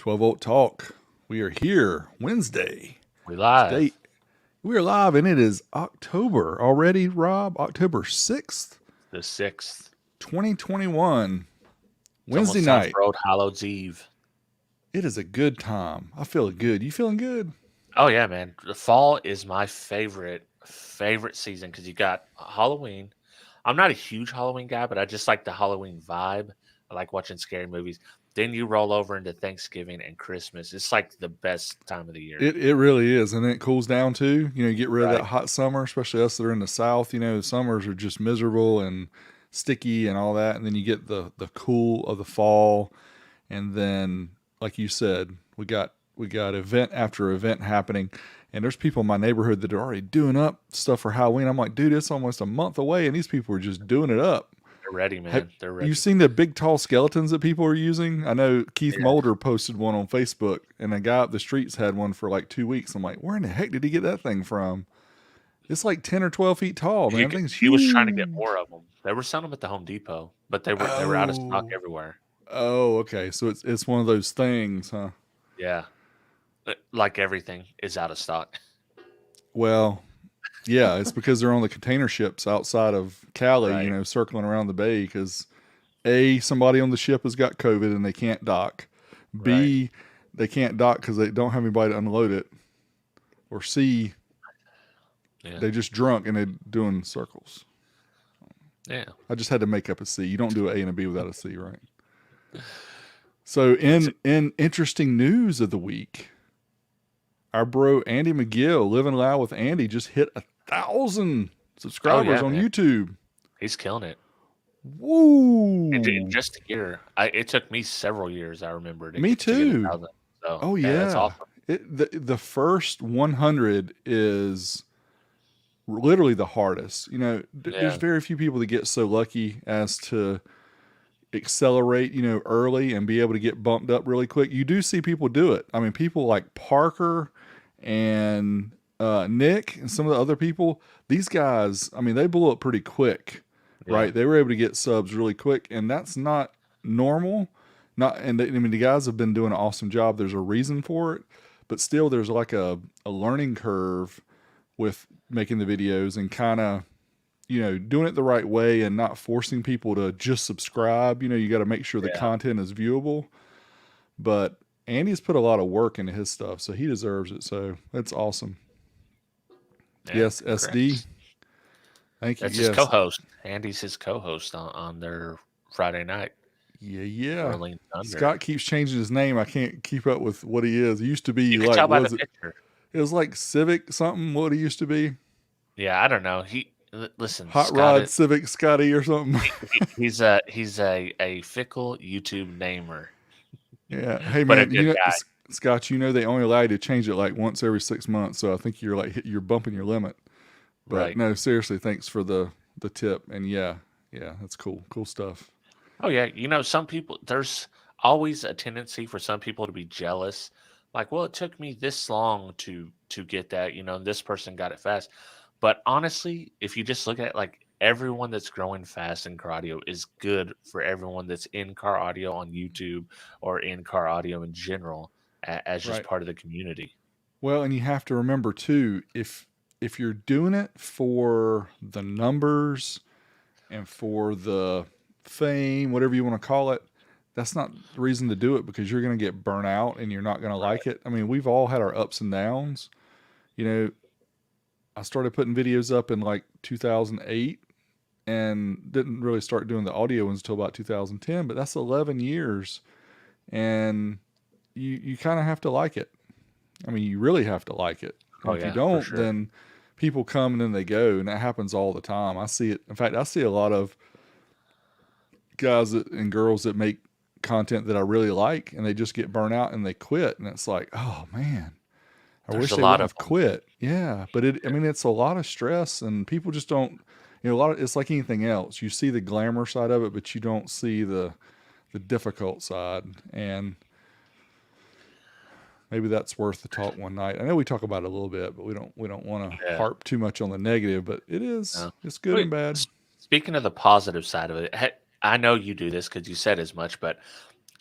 12 Volt Talk. We are here Wednesday. We live. Today, we are live and it is October already, Rob. October 6th, The 6th. 2021. It's Wednesday almost time night. for Old Hallows Eve. It is a good time. I feel good. You feeling good? Oh yeah, man. The fall is my favorite season because you got Halloween. I'm not a huge Halloween guy, but I just like the Halloween vibe. I like watching scary movies. Then you roll over into Thanksgiving and Christmas. It's like the best time of the year. It really is. And then it cools down too. You get rid of that Right. hot summer, especially us that are in the South. Summers are just miserable and sticky and all that. And then you get the cool of the fall. And then, like you said, we got event after event happening, and there's people in my neighborhood that are already doing up stuff for Halloween. I'm like, dude, it's almost a month away, and these people are just doing it up. They're ready, Have man. They're you ready. seen the big tall skeletons that people are using? I know Keith Yeah. Mulder posted one on Facebook, and a guy up the streets had one for like 2 weeks. I'm like, where in the heck did he get that thing from? It's like 10 or 12 feet tall, man. I think it's He was trying to get huge. more of them. They were selling them at the Home Depot, but they were out of stock Oh, everywhere. oh, okay. So it's one of those things, huh? Yeah. Like everything is out of stock. Well, yeah, it's because they're on the container ships outside of Cali, Right. circling around the bay because A, somebody on the ship has got COVID and they can't dock. Right. B, they can't dock because they don't have anybody to unload it. Or C, Yeah. they just drunk and they're doing circles. Yeah. I just had to make up a C. You don't do an A and a B without a C, right? So That's it. in interesting news of the week, our bro Andy McGill, Living Loud with Andy, just hit 1,000 Oh subscribers yeah, on man. YouTube. He's killing it. In Woo! just a year. It took me several years, I remember, to Me get a too. thousand. So Oh yeah, that's yeah. awesome. The first 100 is literally the hardest. There's Yeah. very few people that get so lucky as to accelerate, early and be able to get bumped up really quick. You do see people do it. I mean, people like Parker and Nick and some of the other people, these guys, I mean, they blew up pretty quick, Yeah. right? They were able to get subs really quick, and that's not normal. Not, and I mean, the guys have been doing an awesome job. There's a reason for it, but still, there's like a learning curve with making the videos and kind of doing it the right way and not forcing people to just subscribe. You got to make sure the Yeah. content is viewable. But Andy's put a lot of work into his stuff, so he deserves it. So that's awesome. Yeah. Yes, SD. Congrats. Thank you. That's his Yes. co-host. Andy's his co-host on their Friday night, Yeah, yeah. Rolling Thunder. Scott keeps changing his name. I can't keep up with what he is. He used to be You can like, tell by what the was it? picture. It was like Civic something. What he used to be? Yeah, I don't know. Listen, Hot Scott. Rod Civic Scotty or something. He's a fickle YouTube namer, Yeah. Hey but a man, good guy. Scott, they only allow you to change it like once every 6 months. So I think you're like you're bumping your limit. But Right. no, seriously, thanks for the tip. And yeah, yeah, that's cool. Cool stuff. Oh yeah, some people there's always a tendency for some people to be jealous. Like, well, it took me this long to get that, this person got it fast. But honestly, if you just look at it, like everyone that's growing fast in car audio is good for everyone that's in car audio on YouTube or in car audio in general as just Right. part of the community. Well, and you have to remember too, if you're doing it for the numbers and for the fame, whatever you want to call it, that's not the reason to do it because you're going to get burnt out and you're not going to like Right. it. I mean, we've all had our ups and downs. You know, I started putting videos up in like 2008 and didn't really start doing the audio ones until about 2010, but that's 11 years and you kind of have to like it. I mean, you really have to like it. And Oh if you yeah, for don't, sure. then people come and then they go, and that happens all the time. I see it. In fact, I see a lot of and girls that make content that I really like, and they just get burnt out and they quit. And it's like, oh man, I There's wish a they lot wouldn't of have them. quit. Yeah, but I mean, it's a lot of stress, and people just don't. A lot of it's like anything else. You see the glamour side of it, but you don't see the difficult side. And maybe that's worth the talk one night. I know we talk about it a little bit, but we don't want to Yeah. harp too much on the negative. But No. it's good and Wait, bad. speaking of the positive side of it, I know you do this because you said as much, but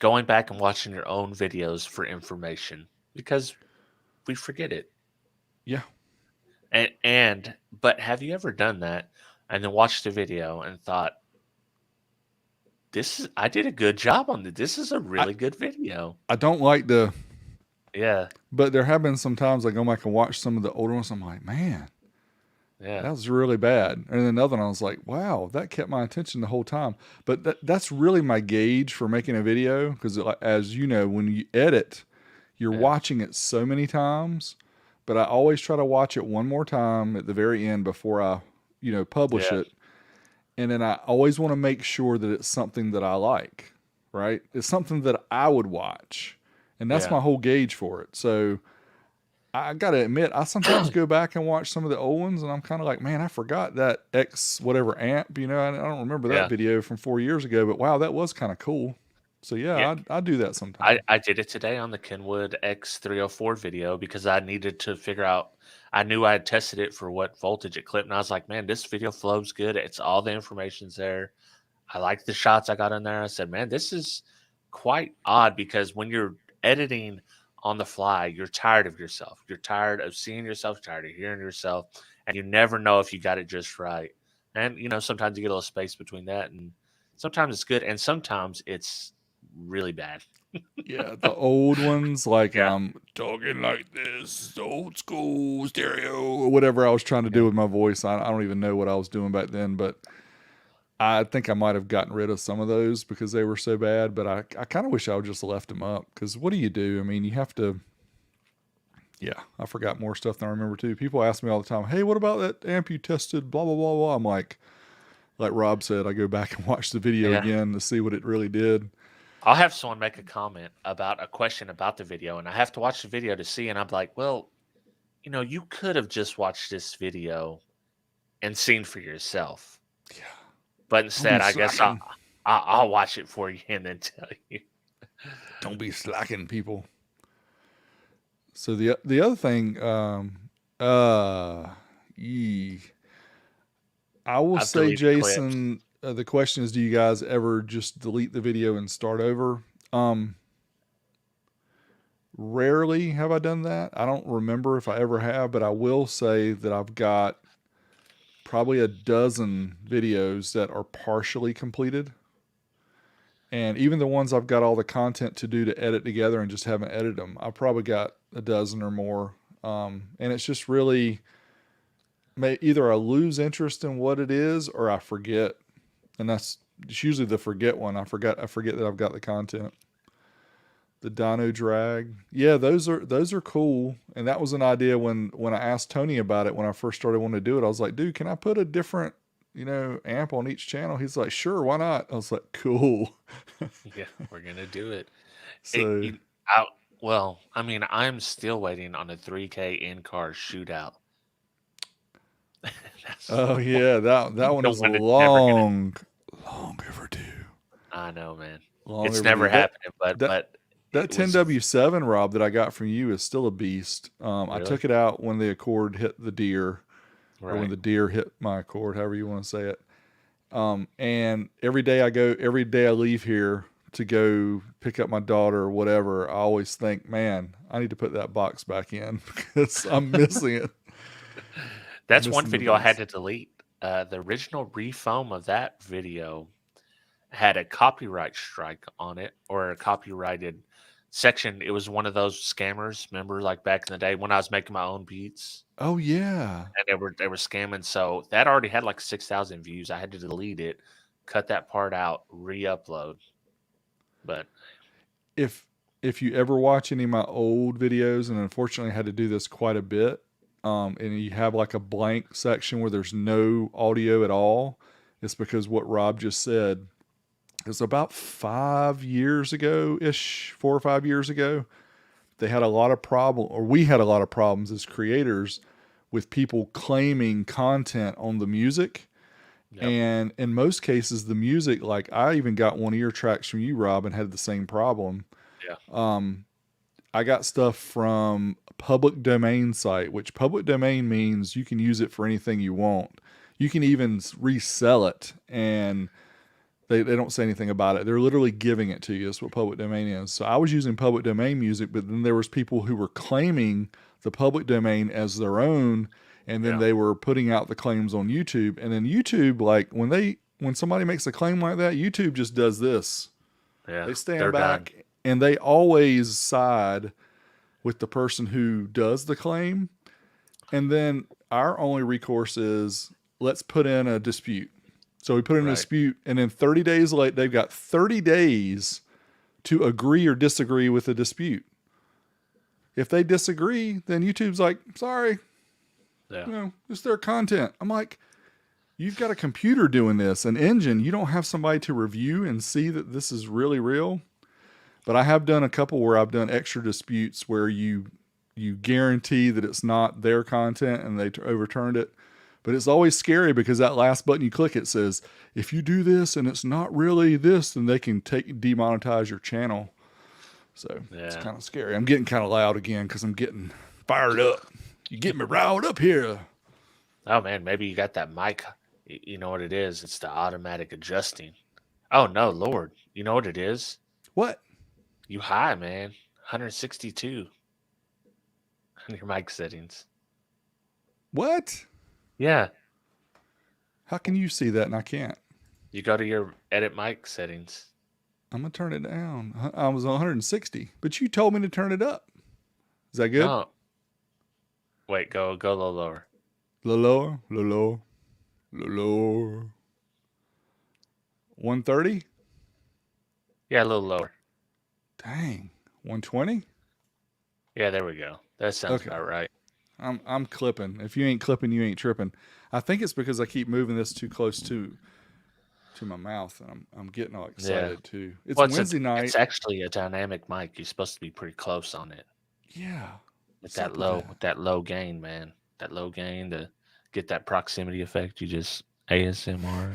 going back and watching your own videos for information because we forget it. Yeah. But have you ever done that and then watched the video and thought, I did a good job on this. This is a I, really good video. I don't like the, Yeah. but there have been some times I go back and watch some of the older ones. I'm like, man, Yeah. that was really bad. And then another one, I was like, wow, that kept my attention the whole time. But that's really my gauge for making a video. Because as you know, when you edit, you're Yeah. watching it so many times. But I always try to watch it one more time at the very end before I, publish Yeah. it. And then I always want to make sure that it's something that I like, right? It's something that I would watch. And that's Yeah. my whole gauge for it. So I got to admit, I sometimes go back and watch some of the old ones and I'm kind of like, man, I forgot that X whatever amp, I don't remember that Yeah. video from 4 years ago, but wow, that was kind of cool. So yeah, Yeah. I do that sometimes. I did it today on the Kenwood X304 video because I needed to figure out. I knew I had tested it for what voltage it clipped, and I was like, "Man, this video flows good. It's all the information's there. I like the shots I got in there." I said, "Man, this is quite odd because when you're editing on the fly, you're tired of yourself. You're tired of seeing yourself, tired of hearing yourself, and you never know if you got it just right. And sometimes you get a little space between that, and sometimes it's good, and sometimes it's really bad." Yeah, the old ones, like Yeah. I'm talking like this, old school stereo, or whatever I was trying to Yeah. do with my voice. I don't even know what I was doing back then, but I think I might have gotten rid of some of those because they were so bad. But I kind of wish I would just left them up because what do you do? I mean, you have to. Yeah, I forgot more stuff than I remember too. People ask me all the time, "Hey, what about that amp you tested?" Blah blah blah blah. I'm like Rob said, I go back and watch the video Yeah. again to see what it really did. I'll have someone make a comment about a question about the video, and I have to watch the video to see, and I'm like, well, you could have just watched this video and seen for yourself. Yeah, But don't be instead, I guess slacking. I'll watch it for you and then tell you. Don't be slacking, people. So the other thing, yee. I will I've say, deleted clips. Jason, the question is, do you guys ever just delete the video and start over? Rarely have I done that. I don't remember if I ever have, but I will say that I've got probably a dozen videos that are partially completed. And even the ones I've got all the content to do to edit together and just haven't edited them, I've probably got a dozen or more. And it's just really either I lose interest in what it is or I forget. And it's usually the forget one. I forget that I've got the content. The Dino Drag. Yeah, those are cool. And that was an idea when I asked Tony about it when I first started wanting to do it. I was like, dude, can I put a different, amp on each channel? He's like, sure, why not? I was like, cool. Yeah, we're gonna do it. It So, you, I, well, I mean, I'm still waiting on a 3K in-car shootout. That's oh yeah, that one the is one that's never gonna. long overdue. I know, man. Long It's never overdue. happening, That but that it was 10W7 Rob that I got from you is still a beast. I really took it out when the Accord hit the deer, or when right. the deer hit my Accord, however you want to say it. And every day I leave here to go pick up my daughter or whatever, I always think, man, I need to put that box back in because I'm missing it. That's one Missing the video I had best. to delete. The original refoam of that video had a copyright strike on it or a copyrighted section. It was one of those scammers. Remember, like back in the day when I was making my own beats Oh yeah. and they were scamming. So that already had like 6,000 views. I had to delete it, cut that part out, re-upload. But If you ever watch any of my old videos, and unfortunately I had to do this quite a bit, and you have like a blank section where there's no audio at all, it's because what Rob just said. It was about 5 years ago ish, 4 or 5 years ago. They had a lot of problem, or we had a lot of problems as creators with people claiming content on the music. yep, And in most cases, the music, like I even got one of your tracks from you, Rob, and had the same problem. yeah, I got stuff from a public domain site, which public domain means you can use it for anything you want. You can even resell it. And They don't say anything about it. They're literally giving it to you. That's what public domain is. So I was using public domain music, but then there was people who were claiming the public domain as their own, and then Yeah. they were putting out the claims on YouTube. And then YouTube, like when somebody makes a claim like that, YouTube just does this. Yeah. They stand They're done. back and they always side with the person who does the claim. And then our only recourse is let's put in a dispute. So we put in a Right. dispute, and then 30 days late, they've got 30 days to agree or disagree with the dispute. If they disagree, then YouTube's like, sorry, Yeah. it's their content. I'm like, you've got a computer doing this, an engine. You don't have somebody to review and see that this is really real. But I have done a couple where I've done extra disputes where you guarantee that it's not their content and they overturned it. But it's always scary because that last button you click, it says, if you do this and it's not really this, then they can demonetize your channel. So it's kind of scary. I'm getting kind of loud again because I'm getting fired up. You get me riled up here. Oh man, maybe you got that mic. You know what it is? It's the automatic adjusting. Oh no, Lord. You know what it is? What? You high, man. 162 on your mic settings. What? Yeah. How can you see that and I can't? You go to your edit mic settings. I'm going to turn it down. I was on 160, but you told me to turn it up. Is that good? No. Wait, go a little lower. A little lower, a little lower, a little lower. 130? Yeah, a little lower. Dang. 120? Yeah, there we go. That sounds Okay. about right. I'm clipping. If you ain't clipping, you ain't tripping. I think it's because I keep moving this too close to my mouth, and I'm getting all excited too. It's Wednesday night. It's actually a dynamic mic. You're supposed to be pretty close on it. Yeah. With that low gain, man. That low gain to get that proximity effect. You just ASMR.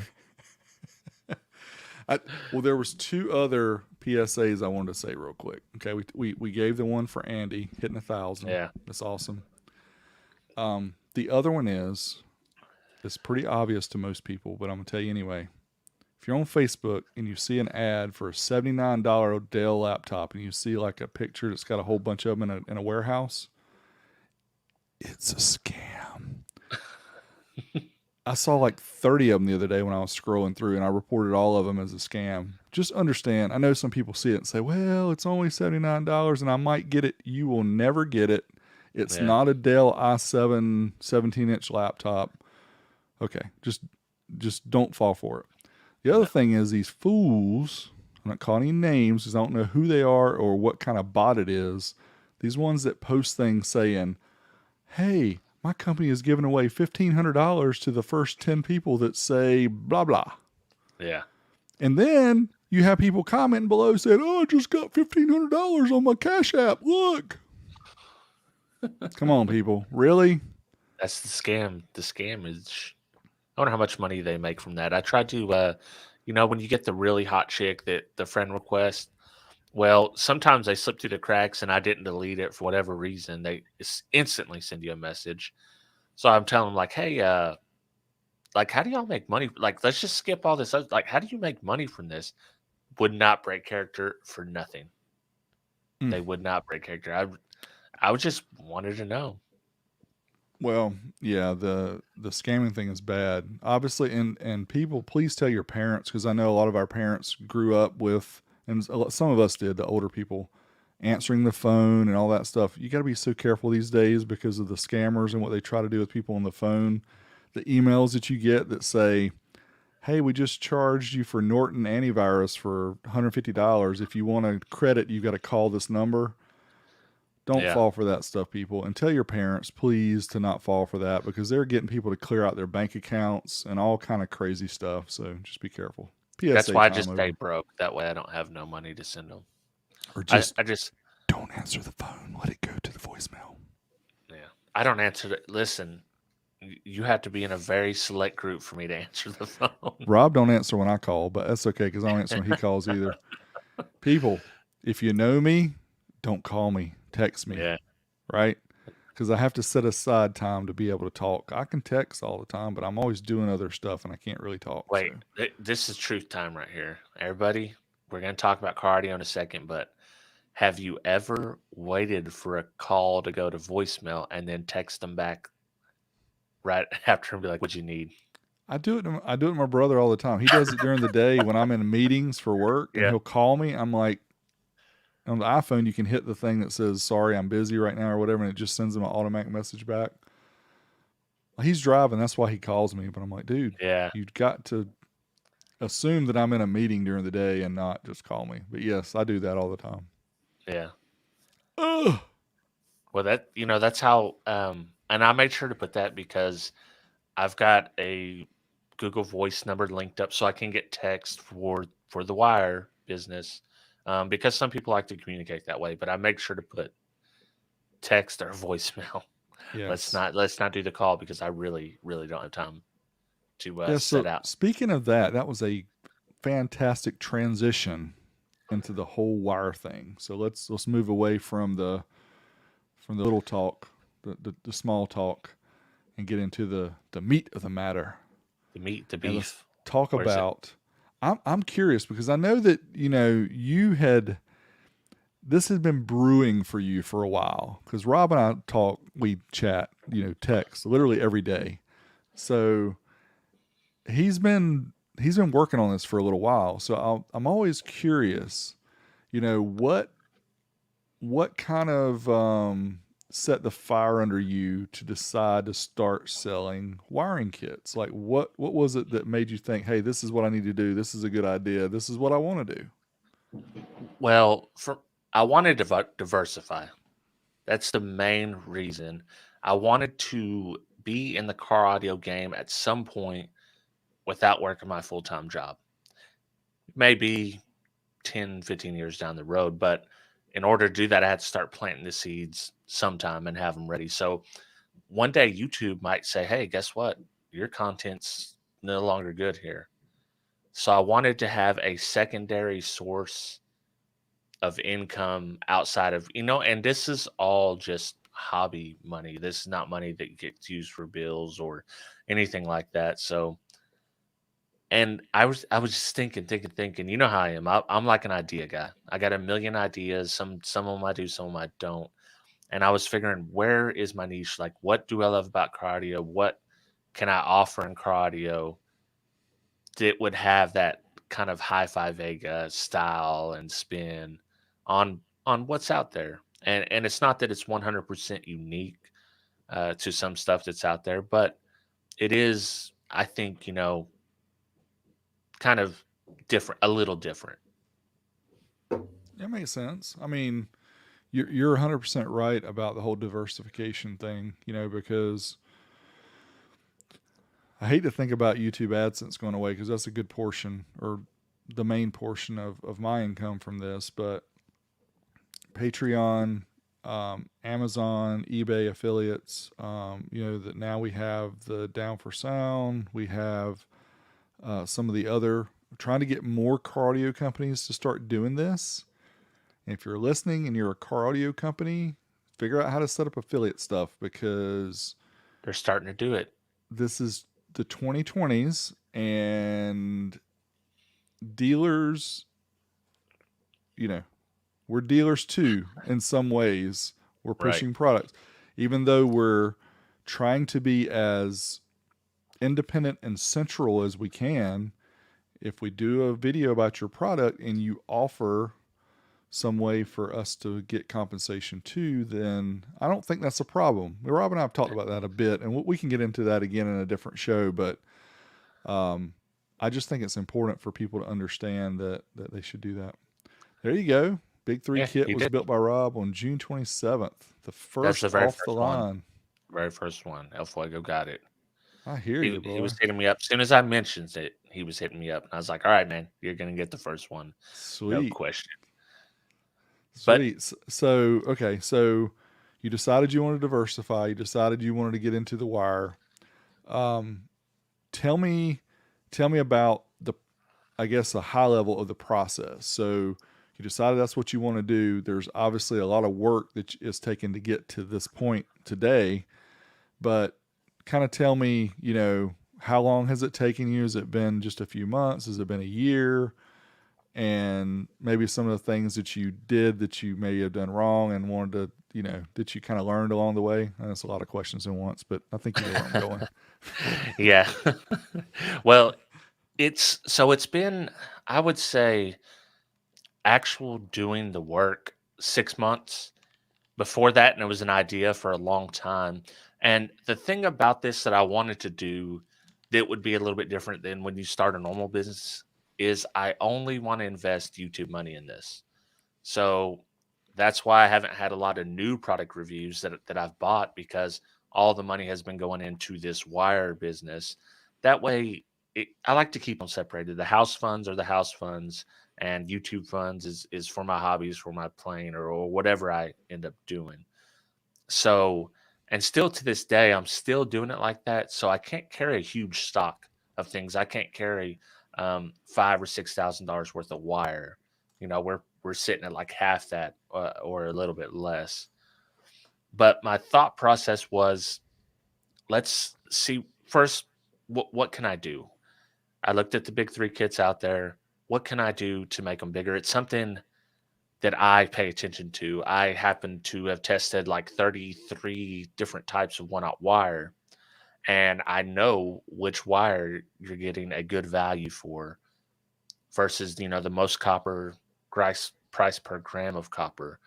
Well, there was two other PSAs I wanted to say real quick. Okay, we gave the one for Andy hitting 1,000. Yeah, that's awesome. The other one is, it's pretty obvious to most people, but I'm gonna tell you anyway. If you're on Facebook and you see an ad for a $79 Dell laptop and you see like a picture that's got a whole bunch of them in a warehouse, it's a scam. I saw like 30 of them the other day when I was scrolling through, and I reported all of them as a scam. Just understand, I know some people see it and say, well, it's only $79 and I might get it. You will never get it. It's not a Dell i7 17-inch laptop. Okay, just don't fall for it. The other thing is these fools, I'm not calling any names because I don't know who they are or what kind of bot it is. These ones that post things saying, hey, my company is giving away $1,500 to the first 10 people that say blah, blah. Yeah. And then you have people commenting below saying, oh, I just got $1,500 on my Cash App. Look. Come on, people. Really? That's the scam. The scam is, I wonder how much money they make from that. I tried to, when you get the really hot chick that the friend request, well, sometimes they slip through the cracks and I didn't delete it for whatever reason. They instantly send you a message. So I'm telling them like, hey, like, how do y'all make money? Like, let's just skip all this. Like, how do you make money from this? Would not break character for nothing. They would not break character. I just wanted to know. Well, yeah, the scamming thing is bad. Obviously, and people, please tell your parents, because I know a lot of our parents grew up with, and some of us did, the older people, answering the phone and all that stuff. You got to be so careful these days because of the scammers and what they try to do with people on the phone. The emails that you get that say, hey, we just charged you for Norton antivirus for $150. If you want a credit, you've got to call this number. Don't fall for that stuff, people. And tell your parents, please, to not fall for that because they're getting people to clear out their bank accounts and all kind of crazy stuff. So just be careful. PSA That's why I just stay broke. That way I don't have no money to send them. Or I just don't answer the phone. Let it go to the voicemail. Yeah. I don't answer it. Listen, you have to be in a very select group for me to answer the phone. Rob don't answer when I call, but that's okay because I don't answer when he calls either. People, if you know me, don't call me. Text me. Yeah. Right? because I have to set aside time to be able to talk. I can text all the time, but I'm always doing other stuff and I can't really talk. So Wait, this is truth time right here. Everybody, we're going to talk about cardio in a second, but have you ever waited for a call to go to voicemail and then text them back right after and be like, "What you need?" I do it. I do it to my brother all the time. He does it during the day when I'm in meetings for work, and Yeah. he'll call me. I'm like, on the iPhone, you can hit the thing that says "Sorry, I'm busy right now" or whatever, and it just sends him an automatic message back. He's driving, that's why he calls me. But I'm like, dude, Yeah. you've got to assume that I'm in a meeting during the day and not just call me. But yes, I do that all the time. Yeah. Ugh. Well, that's how and I made sure to put that because I've got a Google Voice number linked up so I can get text for the wire business. Because some people like to communicate that way, but I make sure to put text or voicemail. Yes. Let's not do the call because I really don't have time to Yeah. set So out. speaking of that, that was a fantastic transition into the whole wire thing. So let's move away from the little talk, the small talk, and get into the meat of the matter. The meat, the And let's beef. talk Where's it? about. I'm curious because I know that you had this had been brewing for you for a while because Rob and I talk, we chat, text literally every day. So he's been he's been working on this for a little while. So I'm always curious, what kind of set the fire under you to decide to start selling wiring kits? Like what was it that made you think, hey, this is what I need to do. This is a good idea. This is what I want to do. Well, I wanted to diversify. That's the main reason. I wanted to be in the car audio game at some point without working my full-time job. Maybe 10, 15 years down the road, but in order to do that, I had to start planting the seeds sometime and have them ready. So one day YouTube might say, "Hey, guess what? Your content's no longer good here." So I wanted to have a secondary source of income outside of, and this is all just hobby money. This is not money that gets used for bills or anything like that. So, and I was just thinking. You know how I am. I'm like an idea guy. I got a million ideas. Some of them I do, some of them I don't. And I was figuring, where is my niche? Like, what do I love about cardio? What can I offer in cardio that would have that kind of HiFiVega style and spin on what's out there? And it's not that it's 100% unique to some stuff that's out there, but it is, I think, kind of different, a little different. That makes sense. I mean, you're 100% right about the whole diversification thing, because I hate to think about YouTube AdSense going away because that's a good portion or the main portion of my income from this. But Patreon, Amazon, eBay affiliates, that now we have the Down for Sound, we have some of the other, trying to get more car audio companies to start doing this. And if you're listening and you're a car audio company, figure out how to set up affiliate stuff because They're starting to do it. this is the 2020s and dealers, you know, we're dealers too in some ways. We're Right. pushing products. Even though we're trying to be as independent and central as we can, if we do a video about your product and you offer some way for us to get compensation too, then I don't think that's a problem. Rob and I have talked about that a bit, and we can get into that again in a different show. But I just think it's important for people to understand that they should do that. There you go. Big Three Yeah, kit he was did. built by Rob on June 27th. The That's the first very off the first one. line. Very first one. El Fuego got it. I hear He you, he boy. was hitting me up. As soon as I mentioned it, he was hitting me up. And I was like, all right, man, you're gonna get the first one. No Sweet. question. But Sweet. So, okay. So you decided you wanted to diversify. You decided you wanted to get into the wire. Um, tell me, tell me about I guess, a high level of the process. So You decided that's what you want to do. There's obviously a lot of work that is taken to get to this point today, but kind of tell me, how long has it taken you? Has it been just a few months? Has it been a year? And maybe some of the things that you did that you may have done wrong and wanted to, that you kind of learned along the way. And that's a lot of questions in once, but I think you know where I'm going. Yeah. Well, it's been, I would say, actual doing the work 6 months. Before that, and it was an idea for a long time. And the thing about this that I wanted to do that would be a little bit different than when you start a normal business is I only want to invest YouTube money in this. So that's why I haven't had a lot of new product reviews that I've bought, because all the money has been going into this wire business. That way, I like to keep them separated. The house funds are the house funds, and YouTube funds is for my hobbies, for my playing, or whatever I end up doing. So, and still to this day, I'm still doing it like that. So I can't carry a huge stock of things. I can't carry $5,000 or $6,000 worth of wire. We're sitting at like half that, or a little bit less. But my thought process was, let's see first, what can I do? I looked at the big three kits out there. What can I do to make them bigger? It's something that I pay attention to. I happen to have tested like 33 different types of 1/0 wire, and I know which wire you're getting a good value for versus, the most copper price per gram of copper.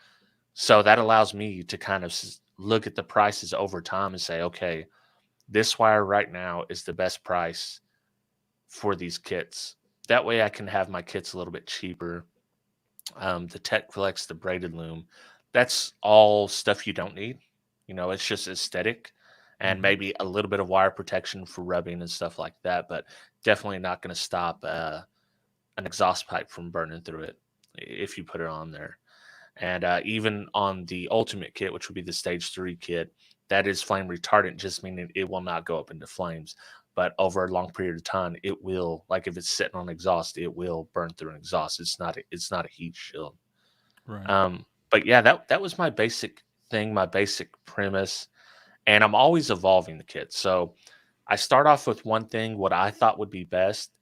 So that allows me to kind of look at the prices over time and say, okay, this wire right now is the best price for these kits. That way I can have my kits a little bit cheaper. The Tech Flex, the braided loom, that's all stuff you don't need. It's just aesthetic and Mm-hmm. maybe a little bit of wire protection for rubbing and stuff like that, but definitely not going to stop an exhaust pipe from burning through it if you put it on there. And even on the ultimate kit, which would be the stage 3 kit, that is flame retardant, just meaning it will not go up into flames. But over a long period of time, it will, like if it's sitting on exhaust, it will burn through an exhaust. It's not a heat shield. Right. But yeah, that was my basic thing, my basic premise. And I'm always evolving the kit. So I start off with one thing, what I thought would be best,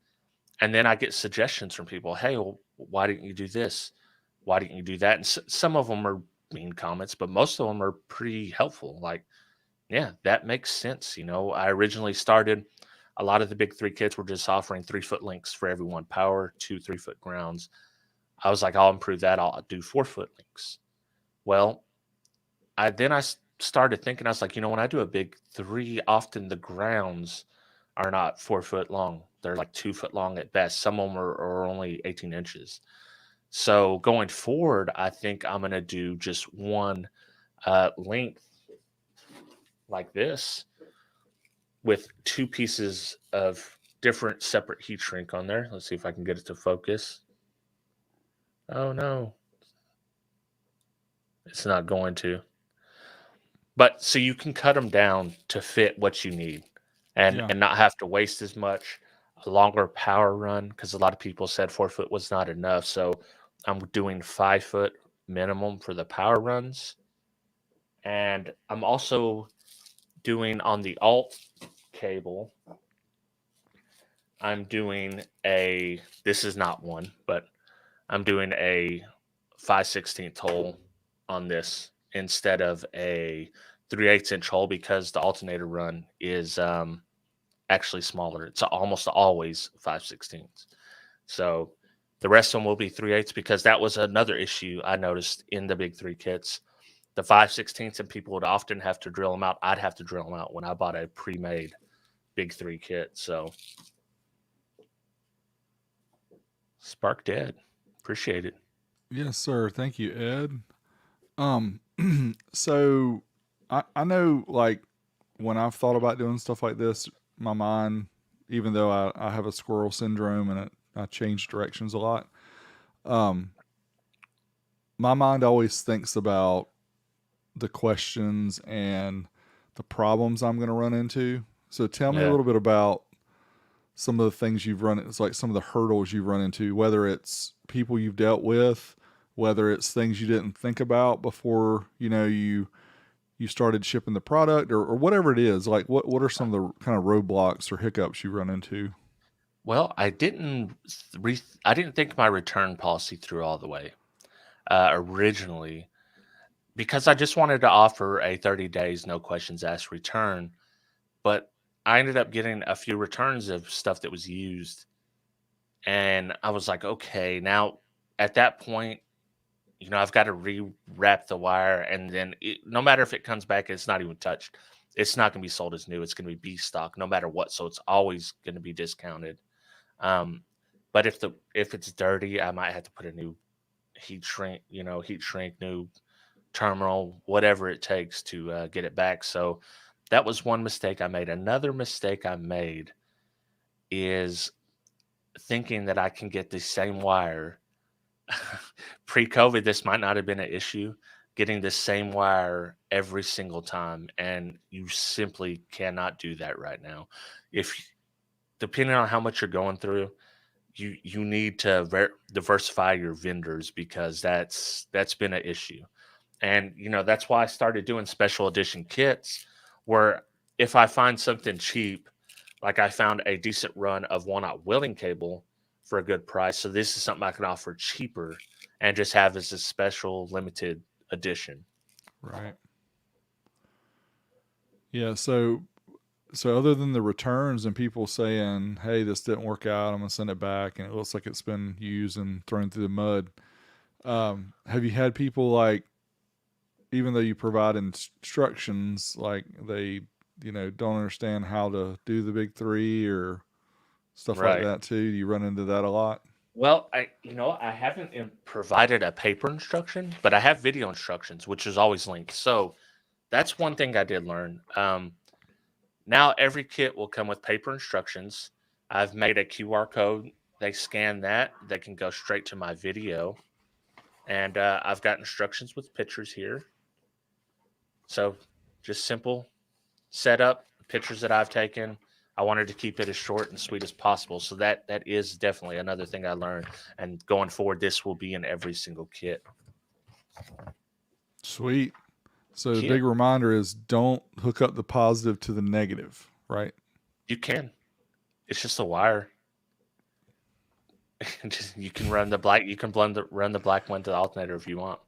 and then I get suggestions from people. Hey, well, why didn't you do this? Why didn't you do that? And some of them are mean comments, but most of them are pretty helpful. Like, yeah, that makes sense. I originally started, a lot of the big three kits were just offering 3-foot links for every one power, 2 3-foot grounds. I was like, I'll improve that. I'll do 4-foot links. Well, I started thinking, I was like, when I do a big three, often the grounds are not 4 foot long. They're like 2 foot long at best. Some of them are only 18 inches. So going forward, I think I'm going to do just one length like this with two pieces of different separate heat shrink on there. Let's see if I can get it to focus. Oh no, it's not going to. But so you can cut them down to fit what you need, and Yeah. and not have to waste as much. A longer power run, because a lot of people said 4 foot was not enough. So I'm doing 5 foot minimum for the power runs. And I'm also doing on the alt cable, I'm doing this is not one, but I'm doing a 5/16 hole on this instead of a 3/8 inch hole, because the alternator run is actually smaller. It's almost always 5/16. So the rest of them will be 3/8, because that was another issue I noticed in the big three kits. The 5/16, and people would often have to drill them out. I'd have to drill them out when I bought a pre-made big three kit. So spark dead. Appreciate it. Yes, sir. Thank you, Ed. Um, so I know, like, when I've thought about doing stuff like this, my mind, even though I have a squirrel syndrome and I change directions a lot, um, my mind always thinks about the questions and the problems I'm going to run into. So tell me a Yeah. little bit about some of the things you've run. It's like some of the hurdles you've run into, whether it's people you've dealt with whether it's things you didn't think about before, you started shipping the product, or whatever it is. Like what are some of the kind of roadblocks or hiccups you run into? Well, I didn't think my return policy through all the way originally because I just wanted to offer a 30 days no questions asked return, but I ended up getting a few returns of stuff that was used, and I was like, okay, now at that point, I've got to rewrap the wire, and then no matter if it comes back, it's not even touched. It's not going to be sold as new. It's going to be B stock, no matter what. So it's always going to be discounted. Um, but if it's dirty, I might have to put a new heat shrink, new terminal, whatever it takes to get it back. So that was one mistake I made. Another mistake I made is thinking that I can get the same wire. Pre-COVID, this might not have been an issue, getting the same wire every single time, and you simply cannot do that right now. If Depending on how much you're going through, you need to diversify your vendors because that's been an issue. And that's why I started doing special edition kits where if I find something cheap, like I found a decent run of one-aught willing cable for a good price. So this is something I can offer cheaper and just have as a special limited edition. Right. Yeah. So other than the returns and people saying, "Hey, this didn't work out. I'm gonna send it back," and it looks like it's been used and thrown through the mud. Have you had people like, even though you provide instructions, like they, don't understand how to do the big three or stuff like Right. that too? Do you run into that a lot? Well, I haven't provided a paper instruction, but I have video instructions, which is always linked. So that's one thing I did learn. Now every kit will come with paper instructions. I've made a QR code. They scan that. They can go straight to my video. And I've got instructions with pictures here. So just simple setup, pictures that I've taken. I wanted to keep it as short and sweet as possible. So that is definitely another thing I learned. And going forward, this will be in every single kit. Sweet. So the Yeah, big reminder is don't hook up the positive to the negative, right? you can. It's just a wire. Just you can run the black. You can run the black one to the alternator if you want.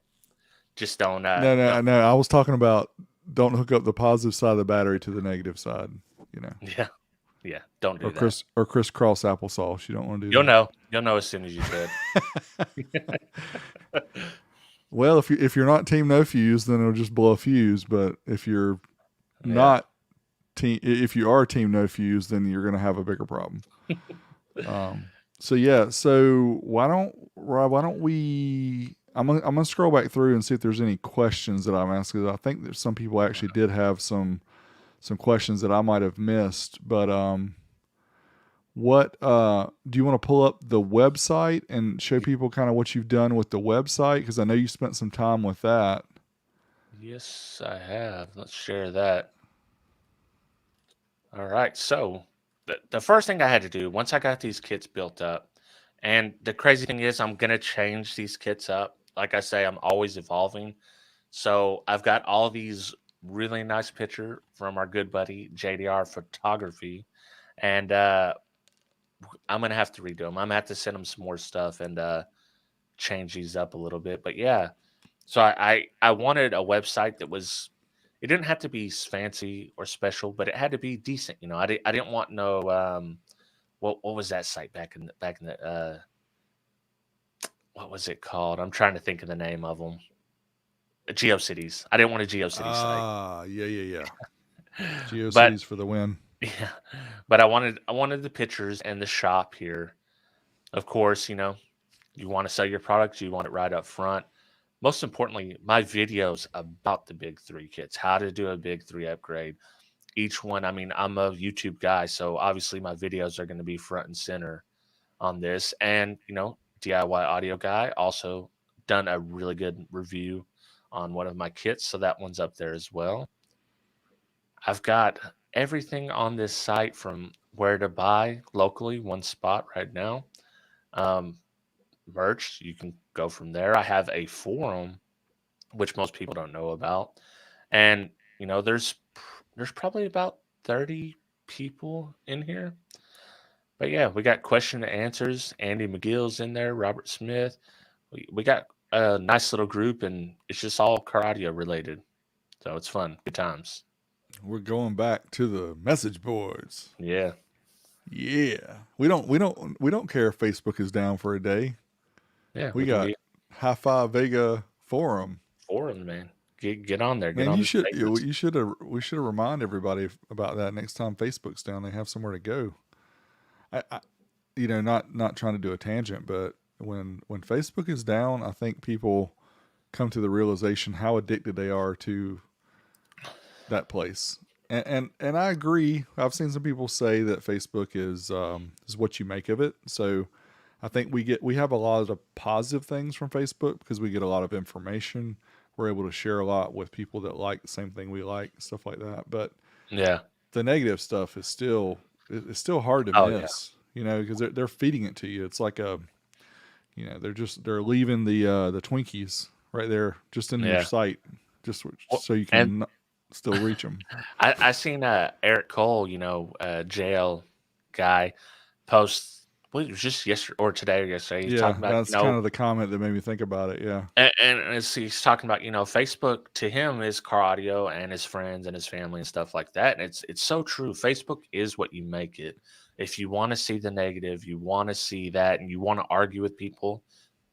Just don't. No, Don't. no, no. I was talking about don't hook up the positive side of the battery to the negative side. You know, Yeah, yeah. Don't do that. crisscross applesauce. You don't want to do You'll that. know. You'll know as soon as you do it. Well, if you're not team no fuse, then it'll just blow a fuse. But if you're Yeah. not if you are team no fuse, then you're going to have a bigger problem. So yeah, so why don't Rob? Why don't we? I'm gonna scroll back through and see if there's any questions that I'm asking. I think that some people actually did have some questions that I might have missed. But what do you want to pull up the website and show people kind of what you've done with the website? Because I know you spent some time with that. Yes, I have. Let's share that. All right. So the first thing I had to do once I got these kits built up, and the crazy thing is I'm gonna change these kits up. Like I say, I'm always evolving. So I've got all these really nice picture from our good buddy JDR Photography, and I'm gonna have to redo them. I'm gonna have to send them some more stuff and change these up a little bit. But yeah, so I wanted a website that was. It didn't have to be fancy or special, but it had to be decent. I didn't want no what was that site back in the what was it called? I'm trying to think of the name of them. GeoCities. I didn't want a GeoCities site, Ah, yeah. but GeoCities for the win. yeah, but I wanted the pictures and the shop here. Of course, you want to sell your product, you want it right up front. Most importantly, my videos about the big three kits, how to do a big three upgrade. Each one, I mean, I'm a YouTube guy, so obviously my videos are going to be front and center on this. And, DIY audio guy, also done a really good review on one of my kits, so that one's up there as well. I've got everything on this site from where to buy locally, one spot right now. Um, Merch, you can go from there. I have a forum, which most people don't know about, and there's probably about 30 people in here. But yeah, we got question and answers. Andy McGill's in there, Robert Smith. We got a nice little group, and it's just all cardio related. So it's fun, good times. We're going back to the message boards. Yeah, Yeah. We don't care if Facebook is down for a day. yeah, We we can got be HiFiVega forum. forums, man. Get on there, get Man, on you the should spaces. you should have we should have remind everybody about that next time Facebook's down. They have somewhere to go. Not trying to do a tangent, but when Facebook is down, I think people come to the realization how addicted they are to that place. And I agree. I've seen some people say that Facebook is what you make of it. So I think we have a lot of positive things from Facebook because we get a lot of information. We're able to share a lot with people that like the same thing we like, stuff like that. But Yeah. the negative stuff is still hard to Oh yeah. miss, because they're feeding it to you. It's like they're leaving the Twinkies right there just in your Yeah. sight, just Well, so you and can still reach them. I seen Eric Cole, jail guy, post. Well, it was just yesterday or today or yesterday. He's Yeah, talking about that's kind of the comment that made me think about it. Yeah, he's talking about Facebook to him is car audio and his friends and his family and stuff like that. And it's so true. Facebook is what you make it. If you want to see the negative, you want to see that, and you want to argue with people,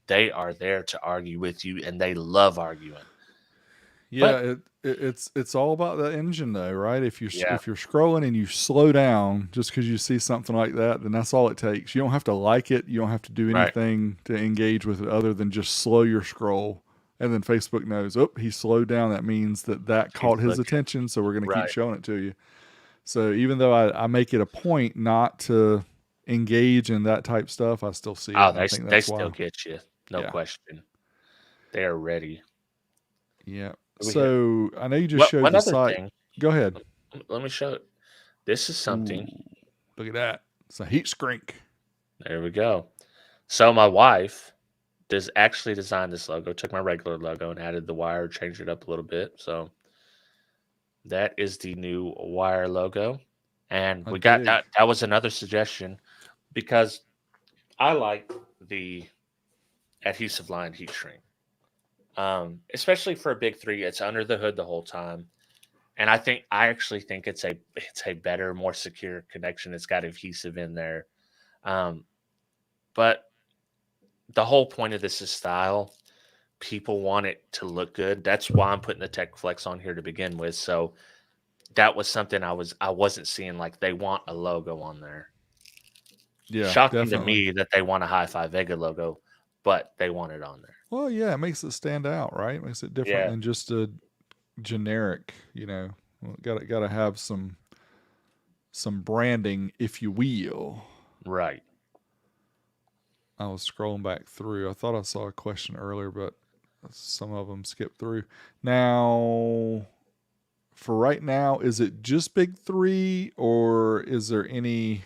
they are there to argue with you, and they love arguing. yeah. But It's all about the engine, though, right? yeah, If you're scrolling and you slow down just because you see something like that, then that's all it takes. You don't have to like it. You don't have to do right. anything to engage with it other than just slow your scroll. And then Facebook knows, oh, he slowed down. That means that He's caught his looking attention. So we're going to keep right. showing it to you. So even though I make it a point not to engage in that type stuff, I still see it. Oh, And I think they that's still why. get you, no Yeah. question. They are ready. Yeah. We hit So I know you just what showed one the other site. thing. Go ahead. Let me show it. This is Ooh, something. look at that. It's a heat shrink. There we go. So my wife does actually design this logo. Took my regular logo and added the wire, changed it up a little bit. So that is the new wire logo. And I we got dig. that. That was another suggestion because I like the adhesive line heat shrink. Especially for a big three, it's under the hood the whole time. And I actually think it's a better, more secure connection. It's got adhesive in there. Um, but the whole point of this is style. People want it to look good. That's why I'm putting the Tech Flex on here to begin with. So that was something I wasn't seeing. Like they want a logo on there. Yeah, Shocking to definitely. me that they want a HiFiVega logo, but they want it on there. Well, yeah, it makes it stand out, right? It makes it different Yeah, than just a generic. Got to have some branding, if you will. right. I was scrolling back through. I thought I saw a question earlier, but some of them skipped through. Now, for right now, is it just big three, or is there any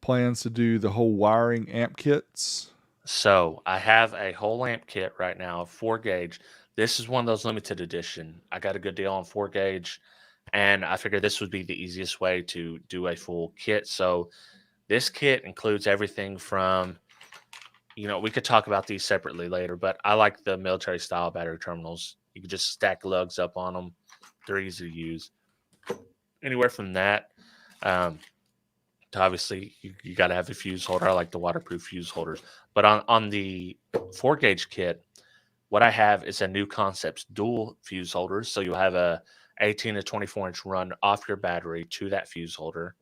plans to do the whole wiring amp kits? So I have a whole amp kit right now, 4 gauge. This is one of those limited edition. I got a good deal on 4 gauge, and I figured this would be the easiest way to do a full kit. So this kit includes everything from, we could talk about these separately later, but I like the military style battery terminals. You can just stack lugs up on them. They're easy to use. Anywhere from that, um, to obviously you got to have a fuse holder. I like the waterproof fuse holders. But on the 4 gauge kit, what I have is a new concepts dual fuse holders. So you'll have a 18 to 24-inch run off your battery to that fuse holder.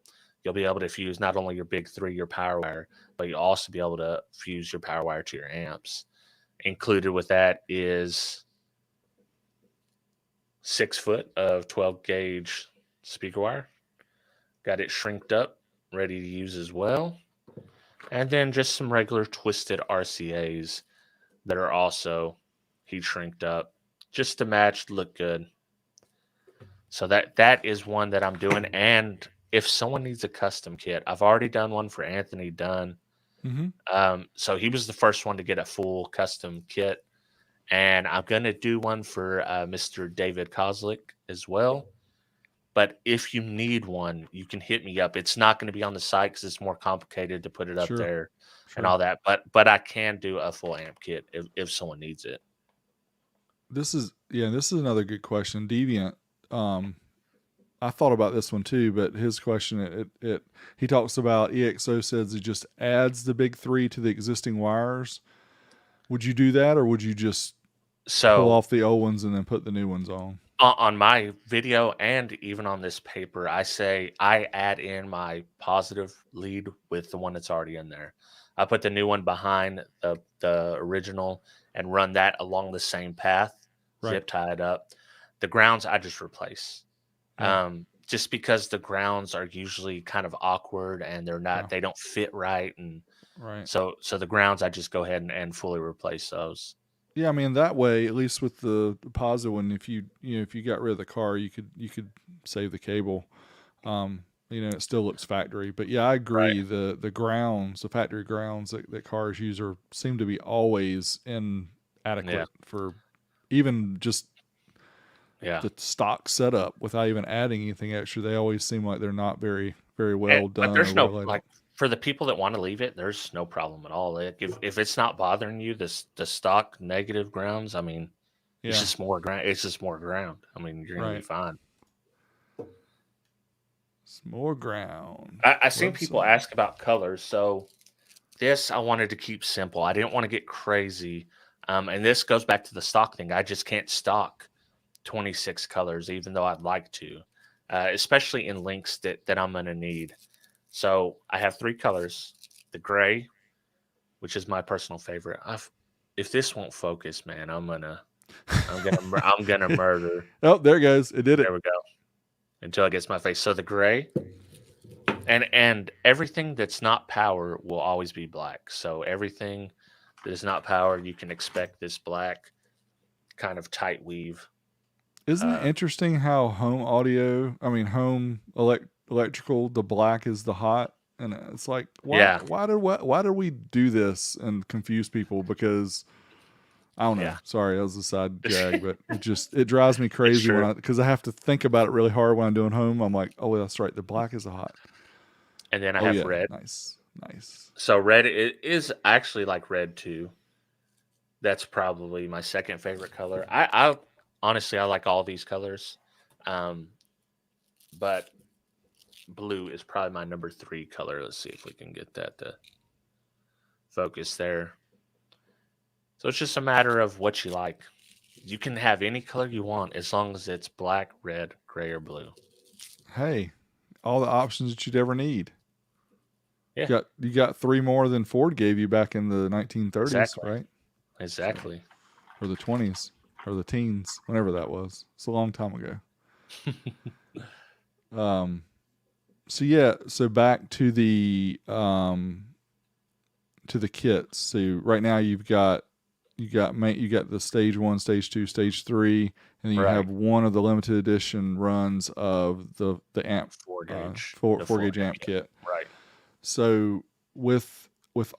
You'll be able to fuse not only your big three, your power wire, but you'll also be able to fuse your power wire to your amps. Included with that is 6 foot of 12 gauge speaker wire. Got it shrinked up, ready to use as well. And then just some regular twisted RCAs that are also heat shrinked up just to match, look good. So that is one that I'm doing. And if someone needs a custom kit, I've already done one for Anthony Dunn. Mm-hmm. So he was the first one to get a full custom kit, and I'm gonna do one for Mr. David Kozlik as well. But if you need one, you can hit me up. It's not going to be on the site because it's more complicated to put it up Sure. there and Sure. all that. But I can do a full amp kit if someone needs it. This is another good question. Deviant. Um, I thought about this one too, but his question he talks about EXO says it just adds the big three to the existing wires. Would you do that, or would you just pull So off the old ones and then put the new ones on? on my video and even on this paper, I say I add in my positive lead with the one that's already in there. I put the new one behind the original and run that along the same path, Right. zip tie it up. The grounds I just replace. Yeah. Just because the grounds are usually kind of awkward and Yeah. they don't fit right, and Right. so the grounds I just go ahead and fully replace those. Yeah, I mean that way, at least with the positive one, if you got rid of the car, you could save the cable. It still looks factory, but yeah, I Right. agree. The grounds, the factory grounds that cars use seem to be always Yeah. inadequate for even just Yeah. the stock setup without even adding anything extra. They always seem like they're not very And, well but done or there's well no laid like out. for the people that want to leave it, there's no problem at all. Like if it's not bothering you, the stock negative grounds, I mean, it's Yeah, just more ground. It's just more ground. I mean, you're gonna be right. fine. It's more ground. I seen people Website. ask about colors, so this I wanted to keep simple. I didn't want to get crazy. And this goes back to the stock thing. I just can't stock 26 colors, even though I'd like to, especially in links that I'm going to need. So I have three colors: the gray, which is my personal favorite. If this won't focus, man, I'm gonna murder. Oh, there it goes. It did it. There we go. Until it gets my face. So the gray, and everything that's not power will always be black. So everything that is not power, you can expect this black kind of tight weave. Isn't it Uh, interesting how home electrical, the black is the hot, and it's like yeah, why did we do this and confuse people? Because I don't know. yeah, Sorry, that was a side jag, but it drives me it's crazy true. because I have to think about it really hard when I'm doing home. I'm like, oh, that's right, the black is the hot. And then I Oh have yeah, red. nice, nice. So red is actually like red too. That's probably my second favorite color. I honestly I like all these colors, um, but blue is probably my number three color. Let's see if we can get that to focus there. So it's just a matter of what you like. You can have any color you want as long as it's black, red, gray, or blue. Hey, all the options that you'd ever need. Yeah, You got three more than Ford gave you back in the 1930s, exactly. right? So Exactly. or the 20s or the teens, whenever that was. It's a long time ago. Um, so yeah, so back to the kits. So right now you got the stage 1, stage 2, stage 3, and then you Right. have one of the limited edition runs of the amp 4 gauge. The 4 four gauge amp gauge. kit. Right. So with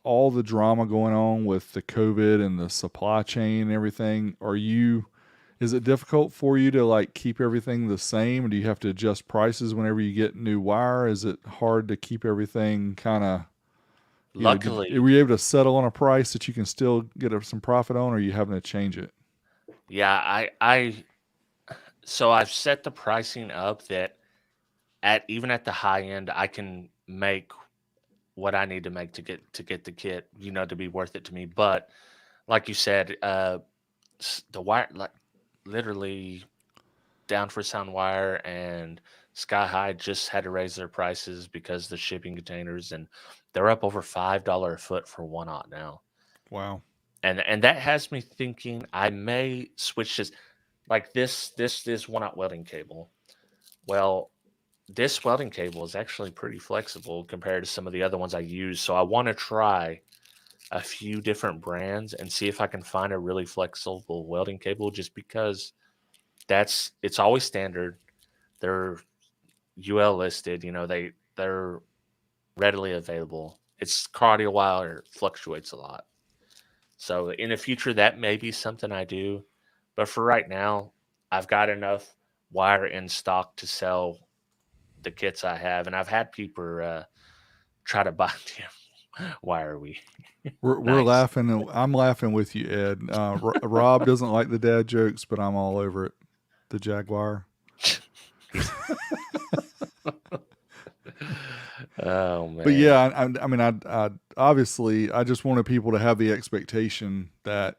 all the drama going on with the COVID and the supply chain and everything, is it difficult for you to like keep everything the same? Do you have to adjust prices whenever you get new wire? Is it hard to keep everything kind of, Luckily, were you able to settle on a price that you can still get some profit on, or are you having to change it? yeah, so I've set the pricing up that at even at the high end, I can make what I need to make to get the kit, to be worth it to me. But like you said, the wire, like literally down for sound wire and Sky High just had to raise their prices because the shipping containers, and they're up over $5 a foot for 1/0 now. Wow. And that has me thinking I may switch this, like this 1/0 welding cable. Well, this welding cable is actually pretty flexible compared to some of the other ones I use. So I want to try a few different brands and see if I can find a really flexible welding cable, just because it's always standard. They're UL listed, they're readily available. its cardio wire fluctuates a lot. So in the future, that may be something I do, but for right now, I've got enough wire in stock to sell the kits I have, and I've had people try to buy them. Why are we We're nice? laughing. I'm laughing with you, Ed. Rob doesn't like the dad jokes, but I'm all over it. The Jaguar. He's oh But man, yeah, I mean, I obviously I just wanted people to have the expectation that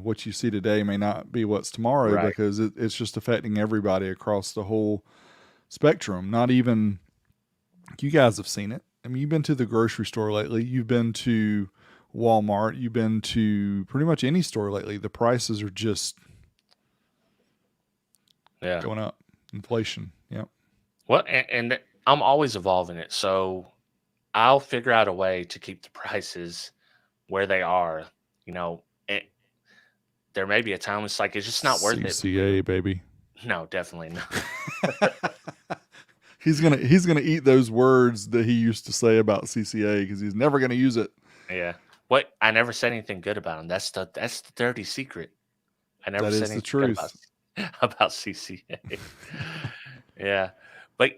what you see today may not be what's tomorrow right? because it's just affecting everybody across the whole spectrum. Not even you guys have seen it. I mean, you've been to the grocery store lately. You've been to Walmart. You've been to pretty much any store lately. The prices are just Yeah. going up. Inflation. Yep. Well, and I'm always evolving it, so I'll figure out a way to keep the prices where they are. You know, there may be a time it's like it's just not worth it. CCA baby. No, definitely not. He's gonna eat those words that he used to say about CCA because he's never gonna use it. Yeah. What I never said anything good about them. That's the dirty secret. I never That said is the anything good about truth. about CCA. Yeah, but